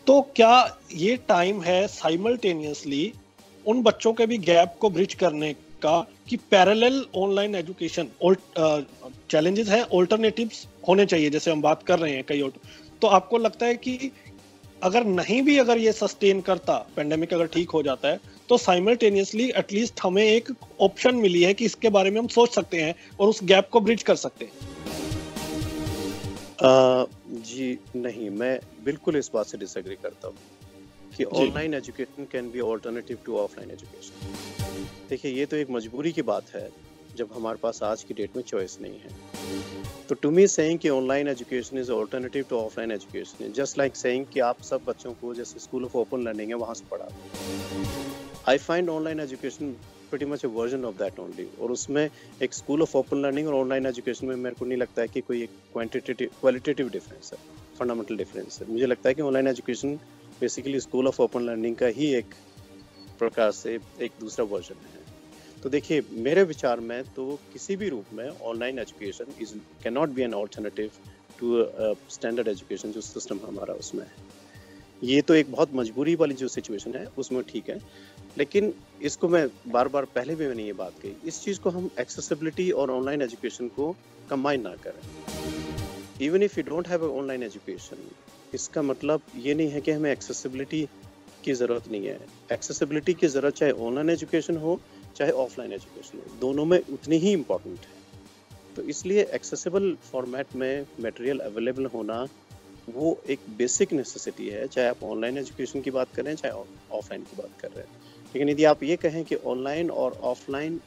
तो क्या ये टाइम है साइमल्टेनियसली उन बच्चों के भी गैप को ब्रिज करने का कि पैरेलल ऑनलाइन एजुकेशन चैलेंजेस हैं, ऑल्टरनेटिव्स होने चाहिए, जैसे हम बात कर रहे हैं कई। तो आपको लगता है कि अगर ये सस्टेन करता, पेंडेमिक अगर ठीक हो जाता है, तो साइमल्टेनियसली एटलीस्ट हमें एक ऑप्शन मिली है कि इसके बारे में हम सोच सकते हैं और उस गैप को ब्रिज कर सकते हैं? जी नहीं, मैं बिल्कुल इस बात से डिसएग्री करता हूँ कि online education can be alternative to offline education. देखिए, ये तो एक मजबूरी की बात है जब हमारे पास आज की डेट में चॉइस नहीं है। तो टू मी सेइंग कि online education is alternative to offline education, just like saying कि आप सब बच्चों को जैसे स्कूल ऑफ ओपन लर्निंग है वहाँ से पढ़ा। I find online education pretty much a version of that only, और उसमें एक स्कूल ऑफ ओपन लर्निंग और ऑनलाइन एजुकेशन में मेरे को नहीं लगता है कि कोई एक क्वालिटेटिव डिफरेंस है, फंडामेंटल डिफरेंस है। मुझे लगता है कि online education basically school of open learning का ही एक प्रकार से एक दूसरा वर्जन है। तो देखिए, मेरे विचार में तो किसी भी रूप में online education is can not be an alternative to standard education जो सिस्टम हमारा उसमें है। ये तो एक बहुत मजबूरी वाली जो सिचुएशन है उसमें ठीक है, लेकिन इसको मैं बार बार पहले भी मैंने ये बात कही, इस चीज़ को हम एक्सेसिबिलिटी और ऑनलाइन एजुकेशन को कंबाइन ना करें। Even if you don't have online education, इसका मतलब ये नहीं है कि हमें एक्सेसिबिलिटी की ज़रूरत नहीं है। एक्सेसिबिलिटी की ज़रूरत चाहे ऑनलाइन एजुकेशन हो चाहे ऑफलाइन एजुकेशन हो, दोनों में उतनी ही इम्पोर्टेंट है। तो इसलिए एक्सेसिबल फॉर्मेट में मटेरियल अवेलेबल होना वो एक बेसिक नेसेसिटी है, चाहे आप ऑनलाइन एजुकेशन की बात करें चाहे ऑफलाइन की बात कर रहे हैं। लेकिन यदि आप ये कहें कि ऑनलाइन और ऑफलाइन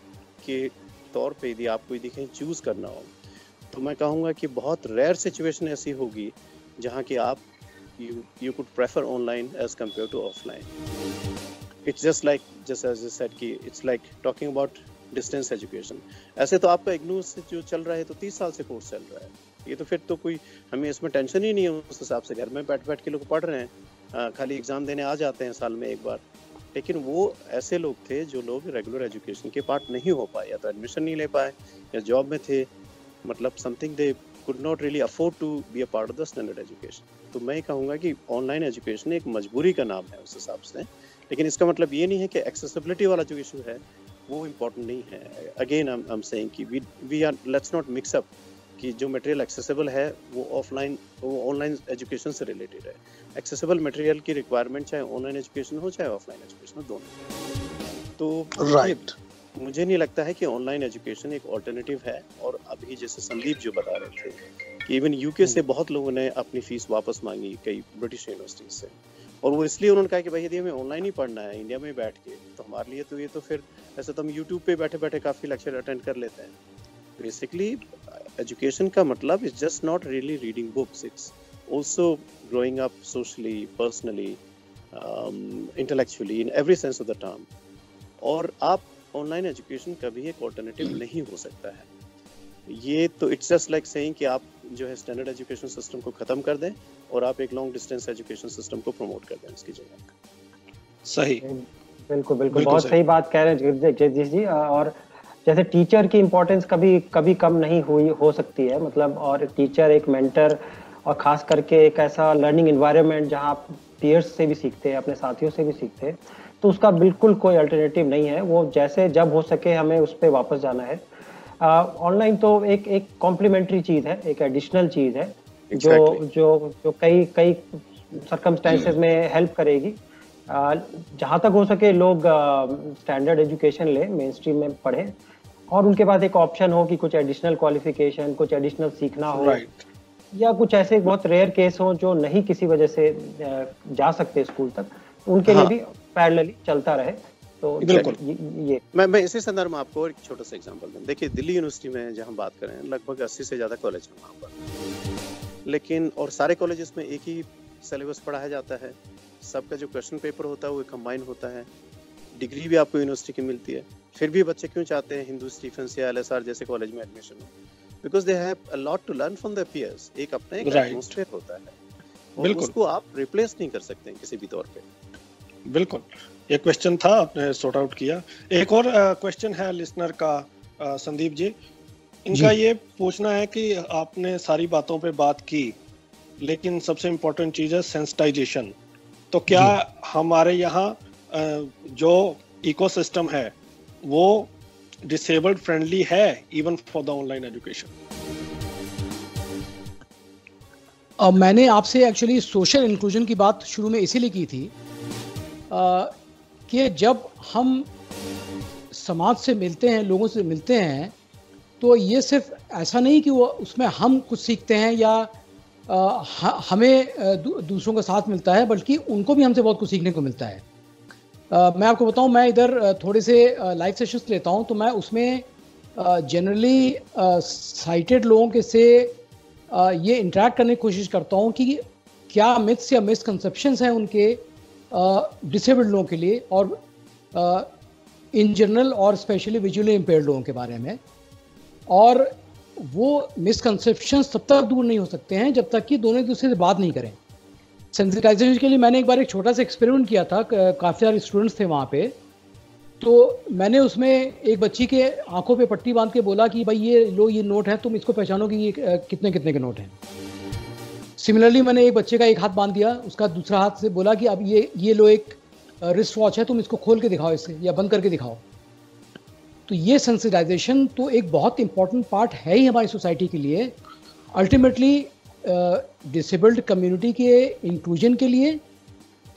के तौर पे यदि आपको यदि कहीं चूज़ करना हो, तो मैं कहूँगा कि बहुत रेयर सिचुएशन ऐसी होगी जहाँ कि आप you could prefer online as compared to offline. It's just as I said कि it's like talking about distance education. ऐसे तो आपका इग्नू से जो चल रहा है तो 30 साल से कोर्स चल रहा है, ये तो फिर तो कोई हमें इसमें टेंशन ही नहीं है। उस हिसाब से घर में बैठ के लोग पढ़ रहे हैं, खाली एग्जाम देने आ जाते हैं साल में एक बार। लेकिन वो ऐसे लोग थे जो लोग रेगुलर एजुकेशन के पार्ट नहीं हो पाए, या तो एडमिशन नहीं ले पाए या जॉब में थे, मतलब something they could not really afford to be a part of the standard education. तो मैं कहूँगा कि ऑनलाइन एजुकेशन एक मजबूरी का नाम है उस हिसाब से, लेकिन इसका मतलब ये नहीं है कि एक्सेसिबिलिटी वाला जो इशू है वो इम्पोर्टेंट नहीं है। अगेन आई एम सेइंग कि we are let's not mix up कि जो मटेरियल एक्सेसिबल है वो ऑनलाइन एजुकेशन से रिलेटेड है। एक्सेसिबल मटेरियल की रिक्वायरमेंट चाहे ऑनलाइन एजुकेशन हो चाहे ऑफलाइन एजुकेशन हो, दोनों। तो राइट, मुझे नहीं लगता है कि ऑनलाइन एजुकेशन एक ऑल्टरनेटिव है। और अभी जैसे संदीप जो बता रहे थे कि इवन यूके से बहुत लोगों ने अपनी फीस वापस मांगी कई ब्रिटिश यूनिवर्सिटीज से, और वो इसलिए उन्होंने कहा कि भाई यदि हमें ऑनलाइन ही पढ़ना है इंडिया में बैठ के, तो हमारे लिए तो ये तो फिर ऐसे तो हम यूट्यूब पे बैठे बैठे काफ़ी लेक्चर अटेंड कर लेते हैं। बेसिकली एजुकेशन का मतलब is just not really reading books, it's also growing up socially, personally, intellectually, in every sense of the term. और आप ऑनलाइन एजुकेशन कभी एक ऑल्टरनेटिव नहीं हो सकता है। ये तो इट्स जस्ट लाइक सेइंग कि आप जो है स्टैंडर्ड एजुकेशन सिस्टम को खत्म कर दें और आप एक लॉन्ग डिस्टेंस एजुकेशन सिस्टम को प्रमोट कर दें उसकी जगह। सही, बिल्कुल बिल्कुल, बहुत सही बात कह रहे हैं जगदीश जी। और जैसे टीचर की इम्पोर्टेंस कभी कम नहीं हो सकती है, मतलब, और टीचर एक मेंटर और खास करके एक ऐसा लर्निंग एनवायरनमेंट जहाँ आप पीयर्स से भी सीखते हैं, अपने साथियों से भी सीखते हैं, तो उसका बिल्कुल कोई अल्टरनेटिव नहीं है। वो जैसे जब हो सके हमें उस पर वापस जाना है। ऑनलाइन तो एक कॉम्प्लीमेंट्री चीज़ है, एक एडिशनल चीज़ है जो कई सर्कमस्टेंसेस में हेल्प करेगी। जहाँ तक हो सके लोग स्टैंडर्ड एजुकेशन लें, मेन स्ट्रीम में पढ़ें, और उनके पास एक ऑप्शन हो कि कुछ एडिशनल क्वालिफिकेशन, कुछ एडिशनल सीखना हो, या कुछ ऐसे बहुत रेयर केस हो जो नहीं किसी वजह से जा सकते स्कूल तक, उनके लिए भी पैरेलली चलता रहे। तो ये मैं इसी संदर्भ में आपको एक छोटा सा एग्जांपल दूं। देखिए दिल्ली यूनिवर्सिटी में जहां बात करें लगभग 80 से ज्यादा कॉलेज हैं वहां पर, लेकिन और सारे कॉलेजेस में एक ही सिलेबस पढ़ाया जाता है, सबका जो क्वेश्चन पेपर होता है वो कंबाइन होता है, डिग्री भी आपको यूनिवर्सिटी की मिलती है। फिर भी बच्चे क्यों चाहते हैं हिंदू स्टीफेंस या एलएसआर जैसे कॉलेज में एडमिशन हो? Because they have a lot to learn from their peers. एक अपना एक एटमॉस्फेयर होता है और उसको आप रिप्लेस नहीं कर सकते हैं किसी भी तौर पे। बिल्कुल, ये क्वेश्चन था, आपने सॉर्ट आउट किया। एक और क्वेश्चन है लिसनर का, संदीप जी, इनका ये पूछना है कि आपने सारी बातों पे बात की, लेकिन सबसे इम्पोर्टेंट चीज़ है सेंसिटाइजेशन। तो क्या हमारे यहाँ जो इकोसिस्टम है वो डिसेबल्ड फ्रेंडली है even for the online education? मैंने आपसे एक्चुअली सोशल इंक्लूजन की बात शुरू में इसीलिए की थी कि जब हम समाज से मिलते हैं, लोगों से मिलते हैं, तो ये सिर्फ ऐसा नहीं कि वो उसमें हम कुछ सीखते हैं या हमें दूसरों का साथ मिलता है, बल्कि उनको भी हमसे बहुत कुछ सीखने को मिलता है। मैं आपको बताऊं, मैं इधर थोड़े से लाइव सेशंस लेता हूं, तो मैं उसमें जनरली साइटेड लोगों के से ये इंटरेक्ट करने की कोशिश करता हूं कि क्या मिथ्स या मिसकंसेप्शंस हैं उनके डिसेबल्ड लोगों के लिए और इन जनरल और स्पेशली विजुअली इम्पेयर्ड लोगों के बारे में। और वो मिसकंसेप्शंस तब तक दूर नहीं हो सकते हैं जब तक कि दोनों एक दूसरे से बात नहीं करें। सेंसिटाइजेशन के लिए मैंने एक बार एक छोटा सा एक्सपेरिमेंट किया था, काफ़ी सारे स्टूडेंट्स थे वहाँ पे। तो मैंने उसमें एक बच्ची के आंखों पे पट्टी बांध के बोला कि भाई ये लो, ये नोट है, तुम इसको पहचानो कि ये कितने कितने के नोट हैं। सिमिलरली मैंने एक बच्चे का एक हाथ बांध दिया, उसका दूसरा हाथ से बोला कि अब ये लो, एक रिस्ट वॉच है, तुम इसको खोल के दिखाओ इससे, या बंद करके दिखाओ। तो ये सेंसिटाइजेशन तो एक बहुत इंपॉर्टेंट पार्ट है ही हमारी सोसाइटी के लिए, अल्टीमेटली डिसेबल्ड कम्युनिटी के इंक्लूजन के लिए,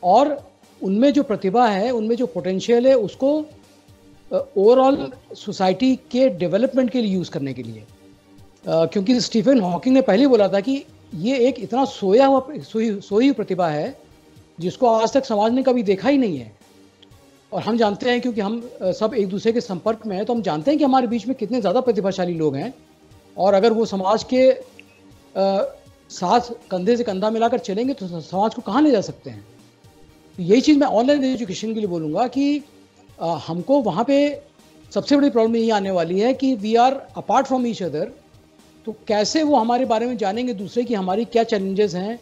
और उनमें जो प्रतिभा है, उनमें जो पोटेंशियल है, उसको ओवरऑल सोसाइटी के डेवलपमेंट के लिए यूज़ करने के लिए। क्योंकि स्टीफन हॉकिंग ने पहले बोला था कि ये एक इतना सोई हुई प्रतिभा है जिसको आज तक समाज ने कभी देखा ही नहीं है। और हम जानते हैं, क्योंकि हम सब एक दूसरे के संपर्क में हैं, तो हम जानते हैं कि हमारे बीच में कितने ज़्यादा प्रतिभाशाली लोग हैं, और अगर वो समाज के साथ कंधे से कंधा मिलाकर चलेंगे तो समाज को कहाँ ले जा सकते हैं। तो यही चीज़ मैं ऑनलाइन एजुकेशन के लिए बोलूँगा कि हमको वहाँ पे सबसे बड़ी प्रॉब्लम यही आने वाली है कि we are apart from each other. तो कैसे वो हमारे बारे में जानेंगे दूसरे कि हमारी क्या चैलेंजेस हैं,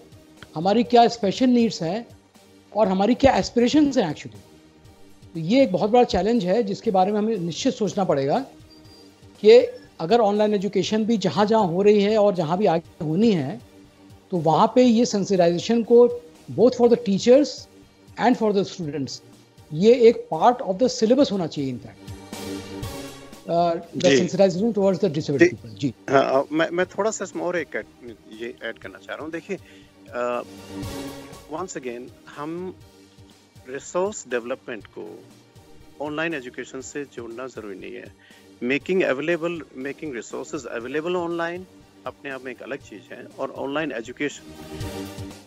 हमारी क्या स्पेशल नीड्स हैं, और हमारी क्या एस्पिरेशंस हैं एक्चुअली। तो ये एक बहुत बड़ा चैलेंज है जिसके बारे में हमें निश्चित सोचना पड़ेगा कि अगर ऑनलाइन एजुकेशन भी जहाँ जहाँ हो रही है और जहाँ भी आगे होनी है, तो वहाँ पे ये सेंसिटाइजेशन को both for the teachers and for the students, ये एक पार्ट ऑफ द सिलेबस होना चाहिए in fact, the sensitization towards the disabled people. जी हाँ, मैं थोड़ा सा इसमें और एक ये ऐड करना चाह रहा हूँ। देखिए, वंस अगेन हम रिसोर्स डेवलपमेंट को ऑनलाइन एजुकेशन से जोड़ना जरूरी नहीं है। मेकिंग रिसोर्सेज अवेलेबल ऑनलाइन अपने आप में एक अलग चीज़ है, और ऑनलाइन एजुकेशन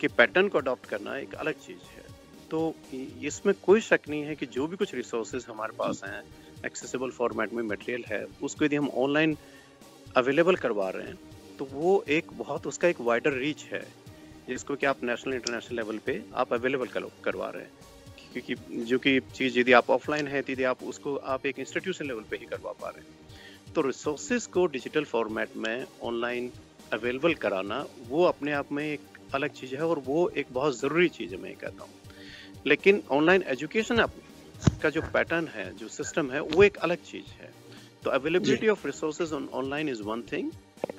के पैटर्न को अडॉप्ट करना एक अलग चीज़ है। तो इसमें कोई शक नहीं है कि जो भी कुछ रिसोर्सेज हमारे पास हैं, एक्सेसिबल फॉर्मेट में मटेरियल है, उसको यदि हम ऑनलाइन अवेलेबल करवा रहे हैं तो वो उसका एक वाइडर रीच है, जिसको कि आप नेशनल इंटरनेशनल लेवल पे आप अवेलेबल करवा रहे हैं। क्योंकि जो कि चीज़ यदि आप ऑफलाइन है यदि आप उसको आप एक इंस्टीट्यूशन लेवल पे ही करवा पा रहे हैं, तो रिसोर्सेज को डिजिटल फॉर्मेट में ऑनलाइन अवेलेबल कराना वो अपने आप में एक अलग चीज़ है और वो एक बहुत ज़रूरी चीज़ है, मैं कहता हूँ। लेकिन ऑनलाइन एजुकेशन का जो पैटर्न है, जो सिस्टम है, वो एक अलग चीज़ है। तो availability of resources on online is one thing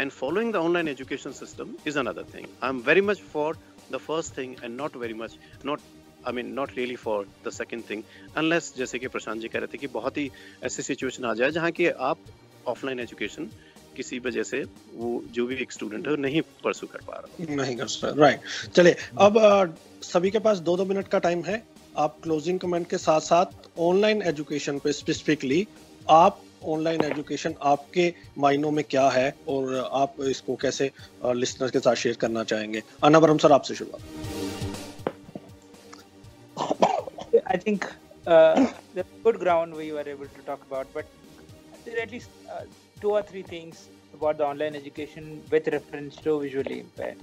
and following the online education system is another thing. I'm very much for the first thing and not really for the second thing, unless जैसे कि प्रशांत जी कह रहे थे कि बहुत ही ऐसी situation आ जाए जहाँ कि आप ऑफलाइन एजुकेशन किसी वजह से वो जो भी एक स्टूडेंट है नहीं परसू कर पा रहा, नहीं कर सकता। राइट, चलिए अब सभी के पास 2-2 मिनट का टाइम है। आप क्लोजिंग कमेंट के साथ साथ ऑनलाइन एजुकेशन पे स्पेसिफिकली आप ऑनलाइन एजुकेशन आपके मायनों में क्या है और आप इसको कैसे लिसनर्स के साथ शेयर करना चाहेंगे? अनावरम सर, आपसे शुरुआत। I think the good ground we were able to talk about, but there are at least 2 or 3 things about the online education with reference to visually impaired.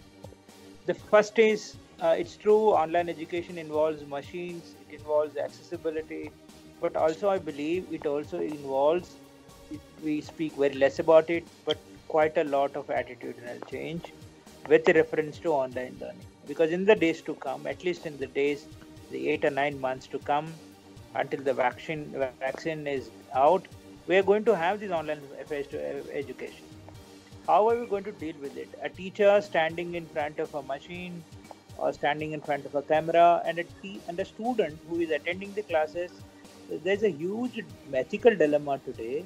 The first is it's true online education involves machines, it involves accessibility, but also I believe it also involves, we speak very less about it, but quite a lot of attitudinal change with reference to online learning. Because in the days to come, at least in the 8 or 9 months to come, until the vaccine is out, we are going to have this online education. How are we going to deal with it? A teacher standing in front of a machine or standing in front of a camera, and a student who is attending the classes. There's a huge ethical dilemma today.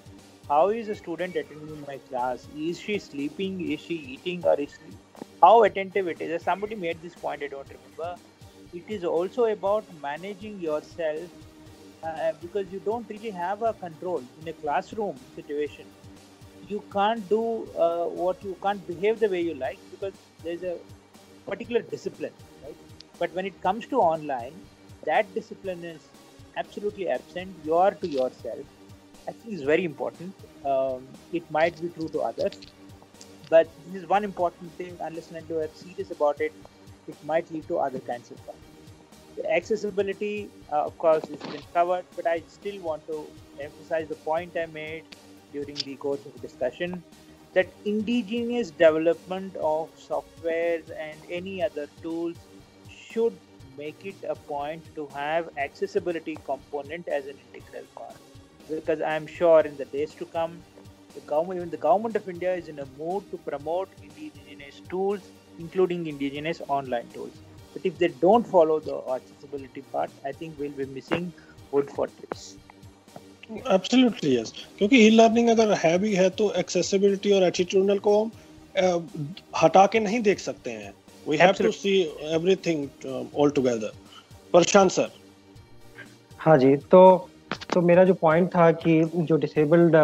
How is a student attending my class? Is she sleeping? Is she eating? Or is she... How attentive it is? Somebody made this point, I don't remember. It is also about managing yourself because you don't really have a control in a classroom situation. You can't do you can't behave the way you like because there's a particular discipline, right? But when it comes to online, that discipline is absolutely absent. You are to yourself. I think is very important. It might be true to others, but this is one important thing. Unless and until you are serious about it, it might lead to other kinds of problems. The accessibility, of course, has been covered, but I still want to emphasize the point I made during the course of the discussion that indigenous development of softwares and any other tools should make it a point to have accessibility component as an integral part. Because I am sure in the days to come, even the government of India is in a mood to promote indigenous tools, including indigenous online tools. But if they don't follow the accessibility part, I think we'll be missing wood for trees. Absolutely yes. क्योंकि e learning अगर है भी है तो accessibility और attitudinal को हम हटा के नहीं देख सकते हैं. We have to see everything all together. Prashant sir. हाँ जी, तो मेरा जो पॉइंट था कि जो डिसेबल्ड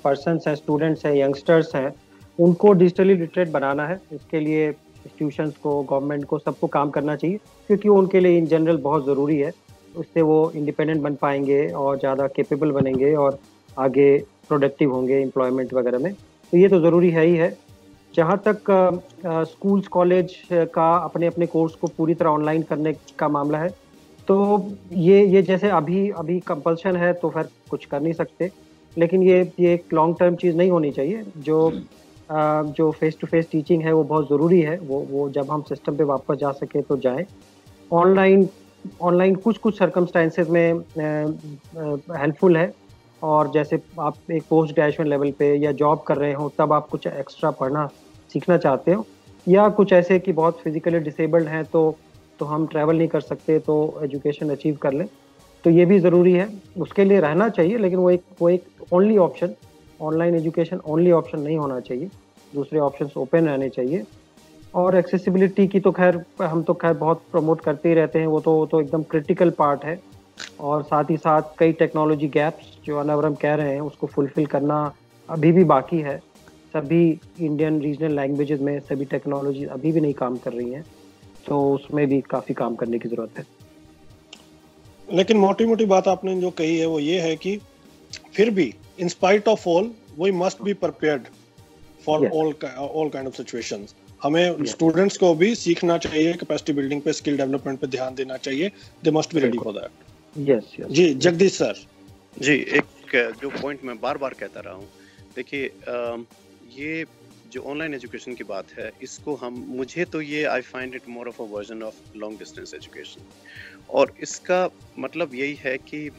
पर्सन्स हैं, स्टूडेंट्स हैं, यंगस्टर्स हैं, उनको डिजिटली लिटरेट बनाना है. इसके लिए इंस्टीट्यूशंस को, गवर्नमेंट को, सबको काम करना चाहिए क्योंकि वो उनके लिए इन जनरल बहुत ज़रूरी है. उससे वो इंडिपेंडेंट बन पाएंगे और ज़्यादा कैपेबल बनेंगे और आगे प्रोडक्टिव होंगे एम्प्लॉयमेंट वगैरह में. तो ये तो ज़रूरी है ही है. जहाँ तक स्कूल्स कॉलेज का अपने कोर्स को पूरी तरह ऑनलाइन करने का मामला है, तो ये जैसे अभी कंपल्शन है तो फिर कुछ कर नहीं सकते, लेकिन ये एक लॉन्ग टर्म चीज़ नहीं होनी चाहिए. जो फेस टू फेस टीचिंग है वो बहुत ज़रूरी है. वो जब हम सिस्टम पे वापस जा सके तो जाएं. ऑनलाइन कुछ सर्कमस्टांसेस में हेल्पफुल है, और जैसे आप एक पोस्ट ग्रेजुएशन लेवल पे या जॉब कर रहे हो तब आप कुछ एक्स्ट्रा पढ़ना सीखना चाहते हो, या कुछ ऐसे कि बहुत फिजिकली डिसेबल्ड हैं तो हम ट्रैवल नहीं कर सकते तो एजुकेशन अचीव कर लें, तो ये भी ज़रूरी है. उसके लिए रहना चाहिए, लेकिन वो एक only option, online education only option नहीं होना चाहिए. दूसरे ऑप्शंस ओपन रहने चाहिए. और एक्सेसिबिलिटी की तो हम तो बहुत प्रमोट करते ही रहते हैं. वो तो एकदम क्रिटिकल पार्ट है. और साथ ही साथ कई टेक्नोलॉजी गैप्स जो अनावरम कह रहे हैं उसको फुलफिल करना अभी भी बाकी है. सभी इंडियन रीजनल लैंग्वेजेस में सभी टेक्नोलॉजी अभी भी नहीं काम कर रही हैं, तो उसमें भी काफ़ी काम करने की ज़रूरत है. लेकिन मोटी बात आपने जो कही है वो ये है कि फिर भी in spite of all we must be prepared for all kind of situations. हमें स्टूडेंट्स को भी सीखना चाहिए, कैपेसिटी बिल्डिंग पे, स्किल डेवलपमेंट पे ध्यान देना चाहिए. They must be ready for that. Yes जी जगदीश सर। जी, एक जो पॉइंट मैं बार बार कहता रहा हूँ, देखिए ये जो ऑनलाइन एजुकेशन की बात है, इसको मुझे तो ये I find it more of a version of long distance education. और इसका मतलब यही है कि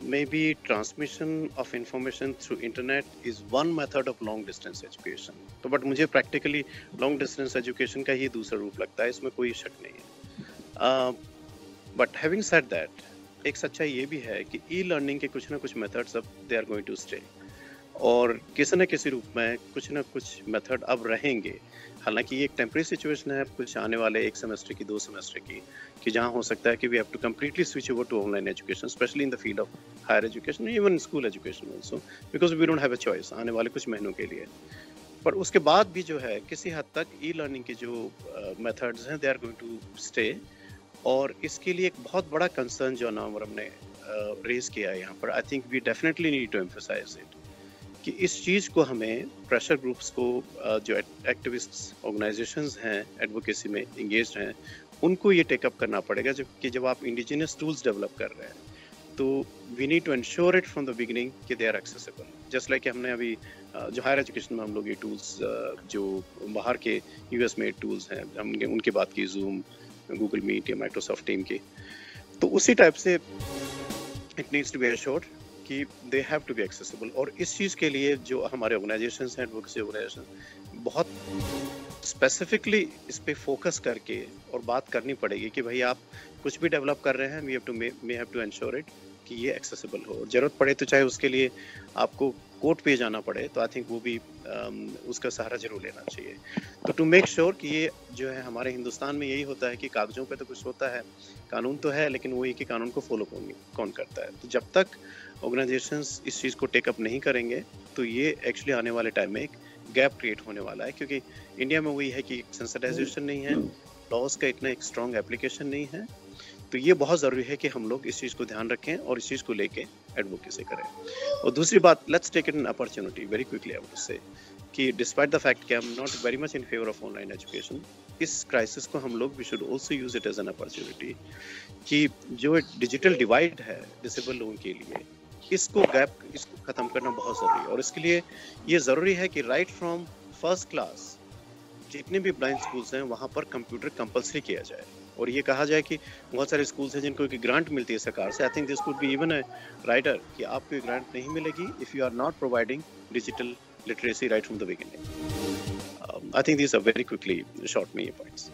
may be transmission of information through internet is one method of long distance education. तो बट मुझे प्रैक्टिकली लॉन्ग डिस्टेंस एजुकेशन का ही दूसरा रूप लगता है, इसमें कोई शक नहीं है। बट हैविंग सेड दैट, एक सच्चाई ये भी है कि ई लर्निंग के कुछ ना कुछ मेथड्स अब they are going to stay, और किसी न किसी रूप में कुछ ना कुछ मेथड अब रहेंगे। हालांकि ये एक टेम्परेरी सिचुएशन है, कुछ आने वाले 1 सेमेस्टर की 2 सेमेस्टर की, कि जहां हो सकता है कि we have to completely switch over to online education, specially in the field of higher education, even school education also, because we don't have a choice आने वाले कुछ महीनों के लिए। पर उसके बाद भी जो है किसी हद तक ई लर्निंग के जो मेथड्स हैं they are going to stay. और इसके लिए एक बहुत बड़ा कंसर्न जो नवंबर ने रेज किया है यहाँ पर, I think we definitely need to emphasize it, कि इस चीज़ को हमें प्रेशर ग्रुप्स को, जो एक्टिविस्ट ऑर्गेनाइजेशंस हैं एडवोकेसी में इंगेज्ड हैं, उनको ये टेकअप करना पड़ेगा। जब आप इंडिजिनस टूल्स डेवलप कर रहे हैं तो we need to ensure it from the beginning कि they are accessible. Just like हमने अभी जो हायर एजुकेशन में हम लोग ये टूल्स जो बाहर के यूएस मेड टूल्स हैं, हमने उनकी बात की, जूम, गूगल मीट या माइक्रोसॉफ्ट टीम की, तो उसी टाइप से it needs to be assured कि they have to be accessible. और इस चीज़ के लिए जो हमारे ऑर्गेनाइजेशंस हैं, एडवोकेसी ऑर्गेनाइजेशन, बहुत स्पेसिफिकली इस पे फोकस करके और बात करनी पड़ेगी कि भाई आप कुछ भी डेवलप कर रहे हैं, we have to ensure it कि ये एक्सेसिबल हो। जरूरत पड़े तो चाहे उसके लिए आपको कोर्ट पे जाना पड़े, तो आई थिंक वो भी उसका सहारा जरूर लेना चाहिए। तो टू मेक श्योर कि ये जो है, हमारे हिंदुस्तान में यही होता है कि कागजों पे तो कुछ होता है, कानून तो है, लेकिन वही कि कानून को फॉलो कौन करता है। तो जब तक ऑर्गेनाइजेशंस इस चीज़ को टेकअप नहीं करेंगे तो ये एक्चुअली आने वाले टाइम में एक गैप क्रिएट होने वाला है, क्योंकि इंडिया में वही है कि सेंसिटाइजेशन नहीं है, लॉज का इतना एक स्ट्रॉन्ग एप्लीकेशन नहीं है। तो ये बहुत ज़रूरी है कि हम लोग इस चीज़ को ध्यान रखें और इस चीज़ को लेके एडवोकेसी करें। और दूसरी बात, let's take it an opportunity very quickly, I would say कि डिस्पाइट द फैक्ट कि I am not very much in favour of online education, इस क्राइसिस को हम लोग we should also use it as an opportunity कि जो digital divide है disable लोगों के लिए, इसको ख़त्म करना बहुत ज़रूरी है। और इसके लिए ये ज़रूरी है कि राइट फ्रॉम फर्स्ट क्लास जितने भी ब्लाइंड स्कूल्स हैं वहाँ पर कंप्यूटर कंपलसरी किया जाए। और ये कहा जाए कि बहुत सारे स्कूल्स हैं जिनको एक ग्रांट मिलती है सरकार से, I think this could be even a rider कि आपको ये ग्रांट नहीं मिलेगी if you are not providing digital literacy right from the beginning. I think this are very quickly short में ये पॉइंट्स।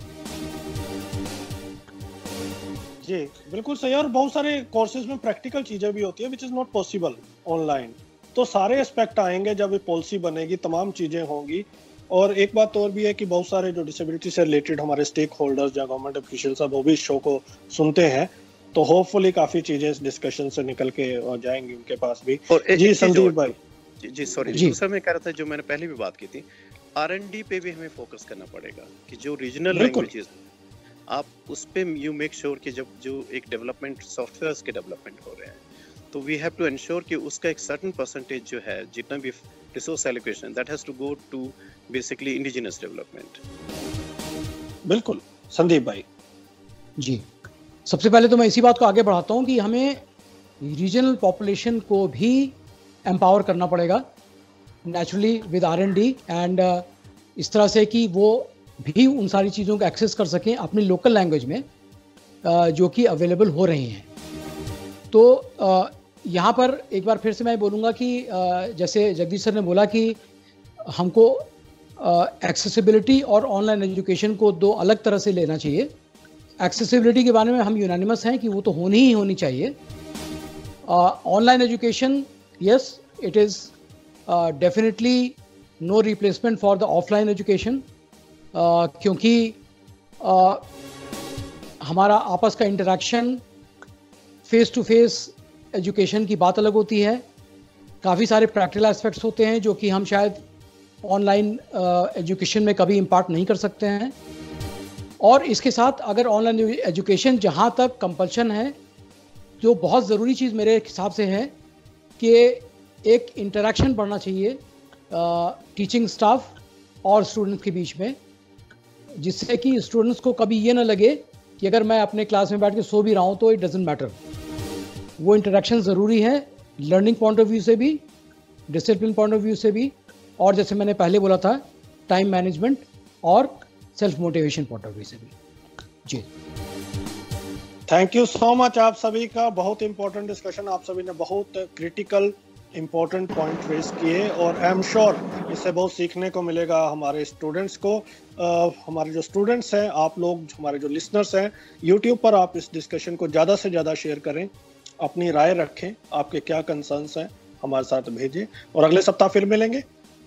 जी बिल्कुल सही। और बहुत सारे कोर्सेज में प्रैक्टिकल चीजें भी होती है which is not possible online. तो सारे एस्पेक्ट आएंगे जब ये पॉलिसी बनेगी, तमाम चीजें होंगी। और एक बात और भी है कि बहुत सारे जो डिसेबिलिटी से रिलेटेड हमारे स्टेक होल्डर्स या गवर्नमेंट ऑफिशियल्स हैं वो भी इस शो को सुनते हैं, तो होपफुली काफी चीजें इस डिस्कशन से निकल के जाएंगी उनके पास भी। जी संदीप भाई। जी सॉरी, दूसरा मैं कह रहा था जो मैंने पहले भी बात की थी, R&D पे भी हमें फोकस करना पड़ेगा कि जो रीजनल लैंग्वेजेस आप उस पे यू मेक श्योर कि जब जो एक डेवलपमेंट सॉफ्टवेयर्स के डेवलपमेंट हो रहे हैं तो वी हैव टू एंश्योर कि उसका एक सर्टेन परसेंटेज जो है, जितना भी resource allocation, that has to go to basically indigenous development. बिल्कुल संदीप भाई। जी, सबसे पहले तो मैं इसी बात को आगे बढ़ाता हूँ कि हमें रीजनल पॉपुलेशन को भी एम्पावर करना पड़ेगा नेचुरली विद R&D एंड इस तरह से कि वो भी उन सारी चीज़ों को एक्सेस कर सकें अपनी लोकल लैंग्वेज में जो कि अवेलेबल हो रही हैं। तो यहाँ पर एक बार फिर से मैं बोलूँगा कि जैसे जगदीश सर ने बोला कि हमको एक्सेसिबिलिटी और ऑनलाइन एजुकेशन को दो अलग तरह से लेना चाहिए। एक्सेसिबिलिटी के बारे में हम यूनानिमस हैं कि वो तो होनी ही होनी चाहिए। Online education, yes, it is definitely no replacement for the offline education, क्योंकि हमारा आपस का interaction, face to face education की बात अलग होती है। काफ़ी सारे प्रैक्टिकल एस्पेक्ट्स होते हैं जो कि हम शायद ऑनलाइन एजुकेशन में कभी इम्पार्ट नहीं कर सकते हैं। और इसके साथ अगर ऑनलाइन एजुकेशन जहाँ तक कंपल्शन है, जो बहुत ज़रूरी चीज़ मेरे हिसाब से है कि एक इंटरेक्शन बढ़ना चाहिए टीचिंग स्टाफ और स्टूडेंट्स के बीच में, जिससे कि स्टूडेंट्स को कभी ये ना लगे कि अगर मैं अपने क्लास में बैठ के सो भी रहा हूँ तो इट डजंट मैटर। वो इंटरेक्शन ज़रूरी है, लर्निंग पॉइंट ऑफ व्यू से भी, डिसिप्लिन पॉइंट ऑफ व्यू से भी, और जैसे मैंने पहले बोला था टाइम मैनेजमेंट और self motivation point of view से भी। जी थैंक यू सो मच आप सभी का, बहुत इंपॉर्टेंट डिस्कशन, आप सभी ने बहुत क्रिटिकल इंपॉर्टेंट पॉइंट रेज किए और आई एम श्योर इससे बहुत सीखने को मिलेगा हमारे स्टूडेंट्स को। हमारे जो स्टूडेंट्स हैं, आप लोग हमारे जो लिसनर्स हैं, यूट्यूब पर आप इस डिस्कशन को ज़्यादा से ज़्यादा शेयर करें, अपनी राय रखें, आपके क्या कंसर्न्स हैं हमारे साथ भेजें, और अगले सप्ताह फिर मिलेंगे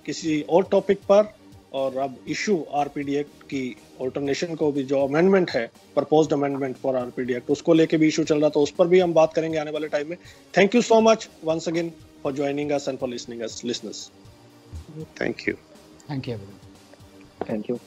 किसी और टॉपिक पर। और अब इशू आरपीडी एक्ट की ऑल्टरनेशन को भी, जो अमेंडमेंट है, proposed amendment for RPD act, उसको लेके भी इशू चल रहा, तो उस पर भी हम बात करेंगे आने वाले टाइम में। Thank you so much once again for joining us and for listening us, listeners. Thank you. Thank you. Thank you.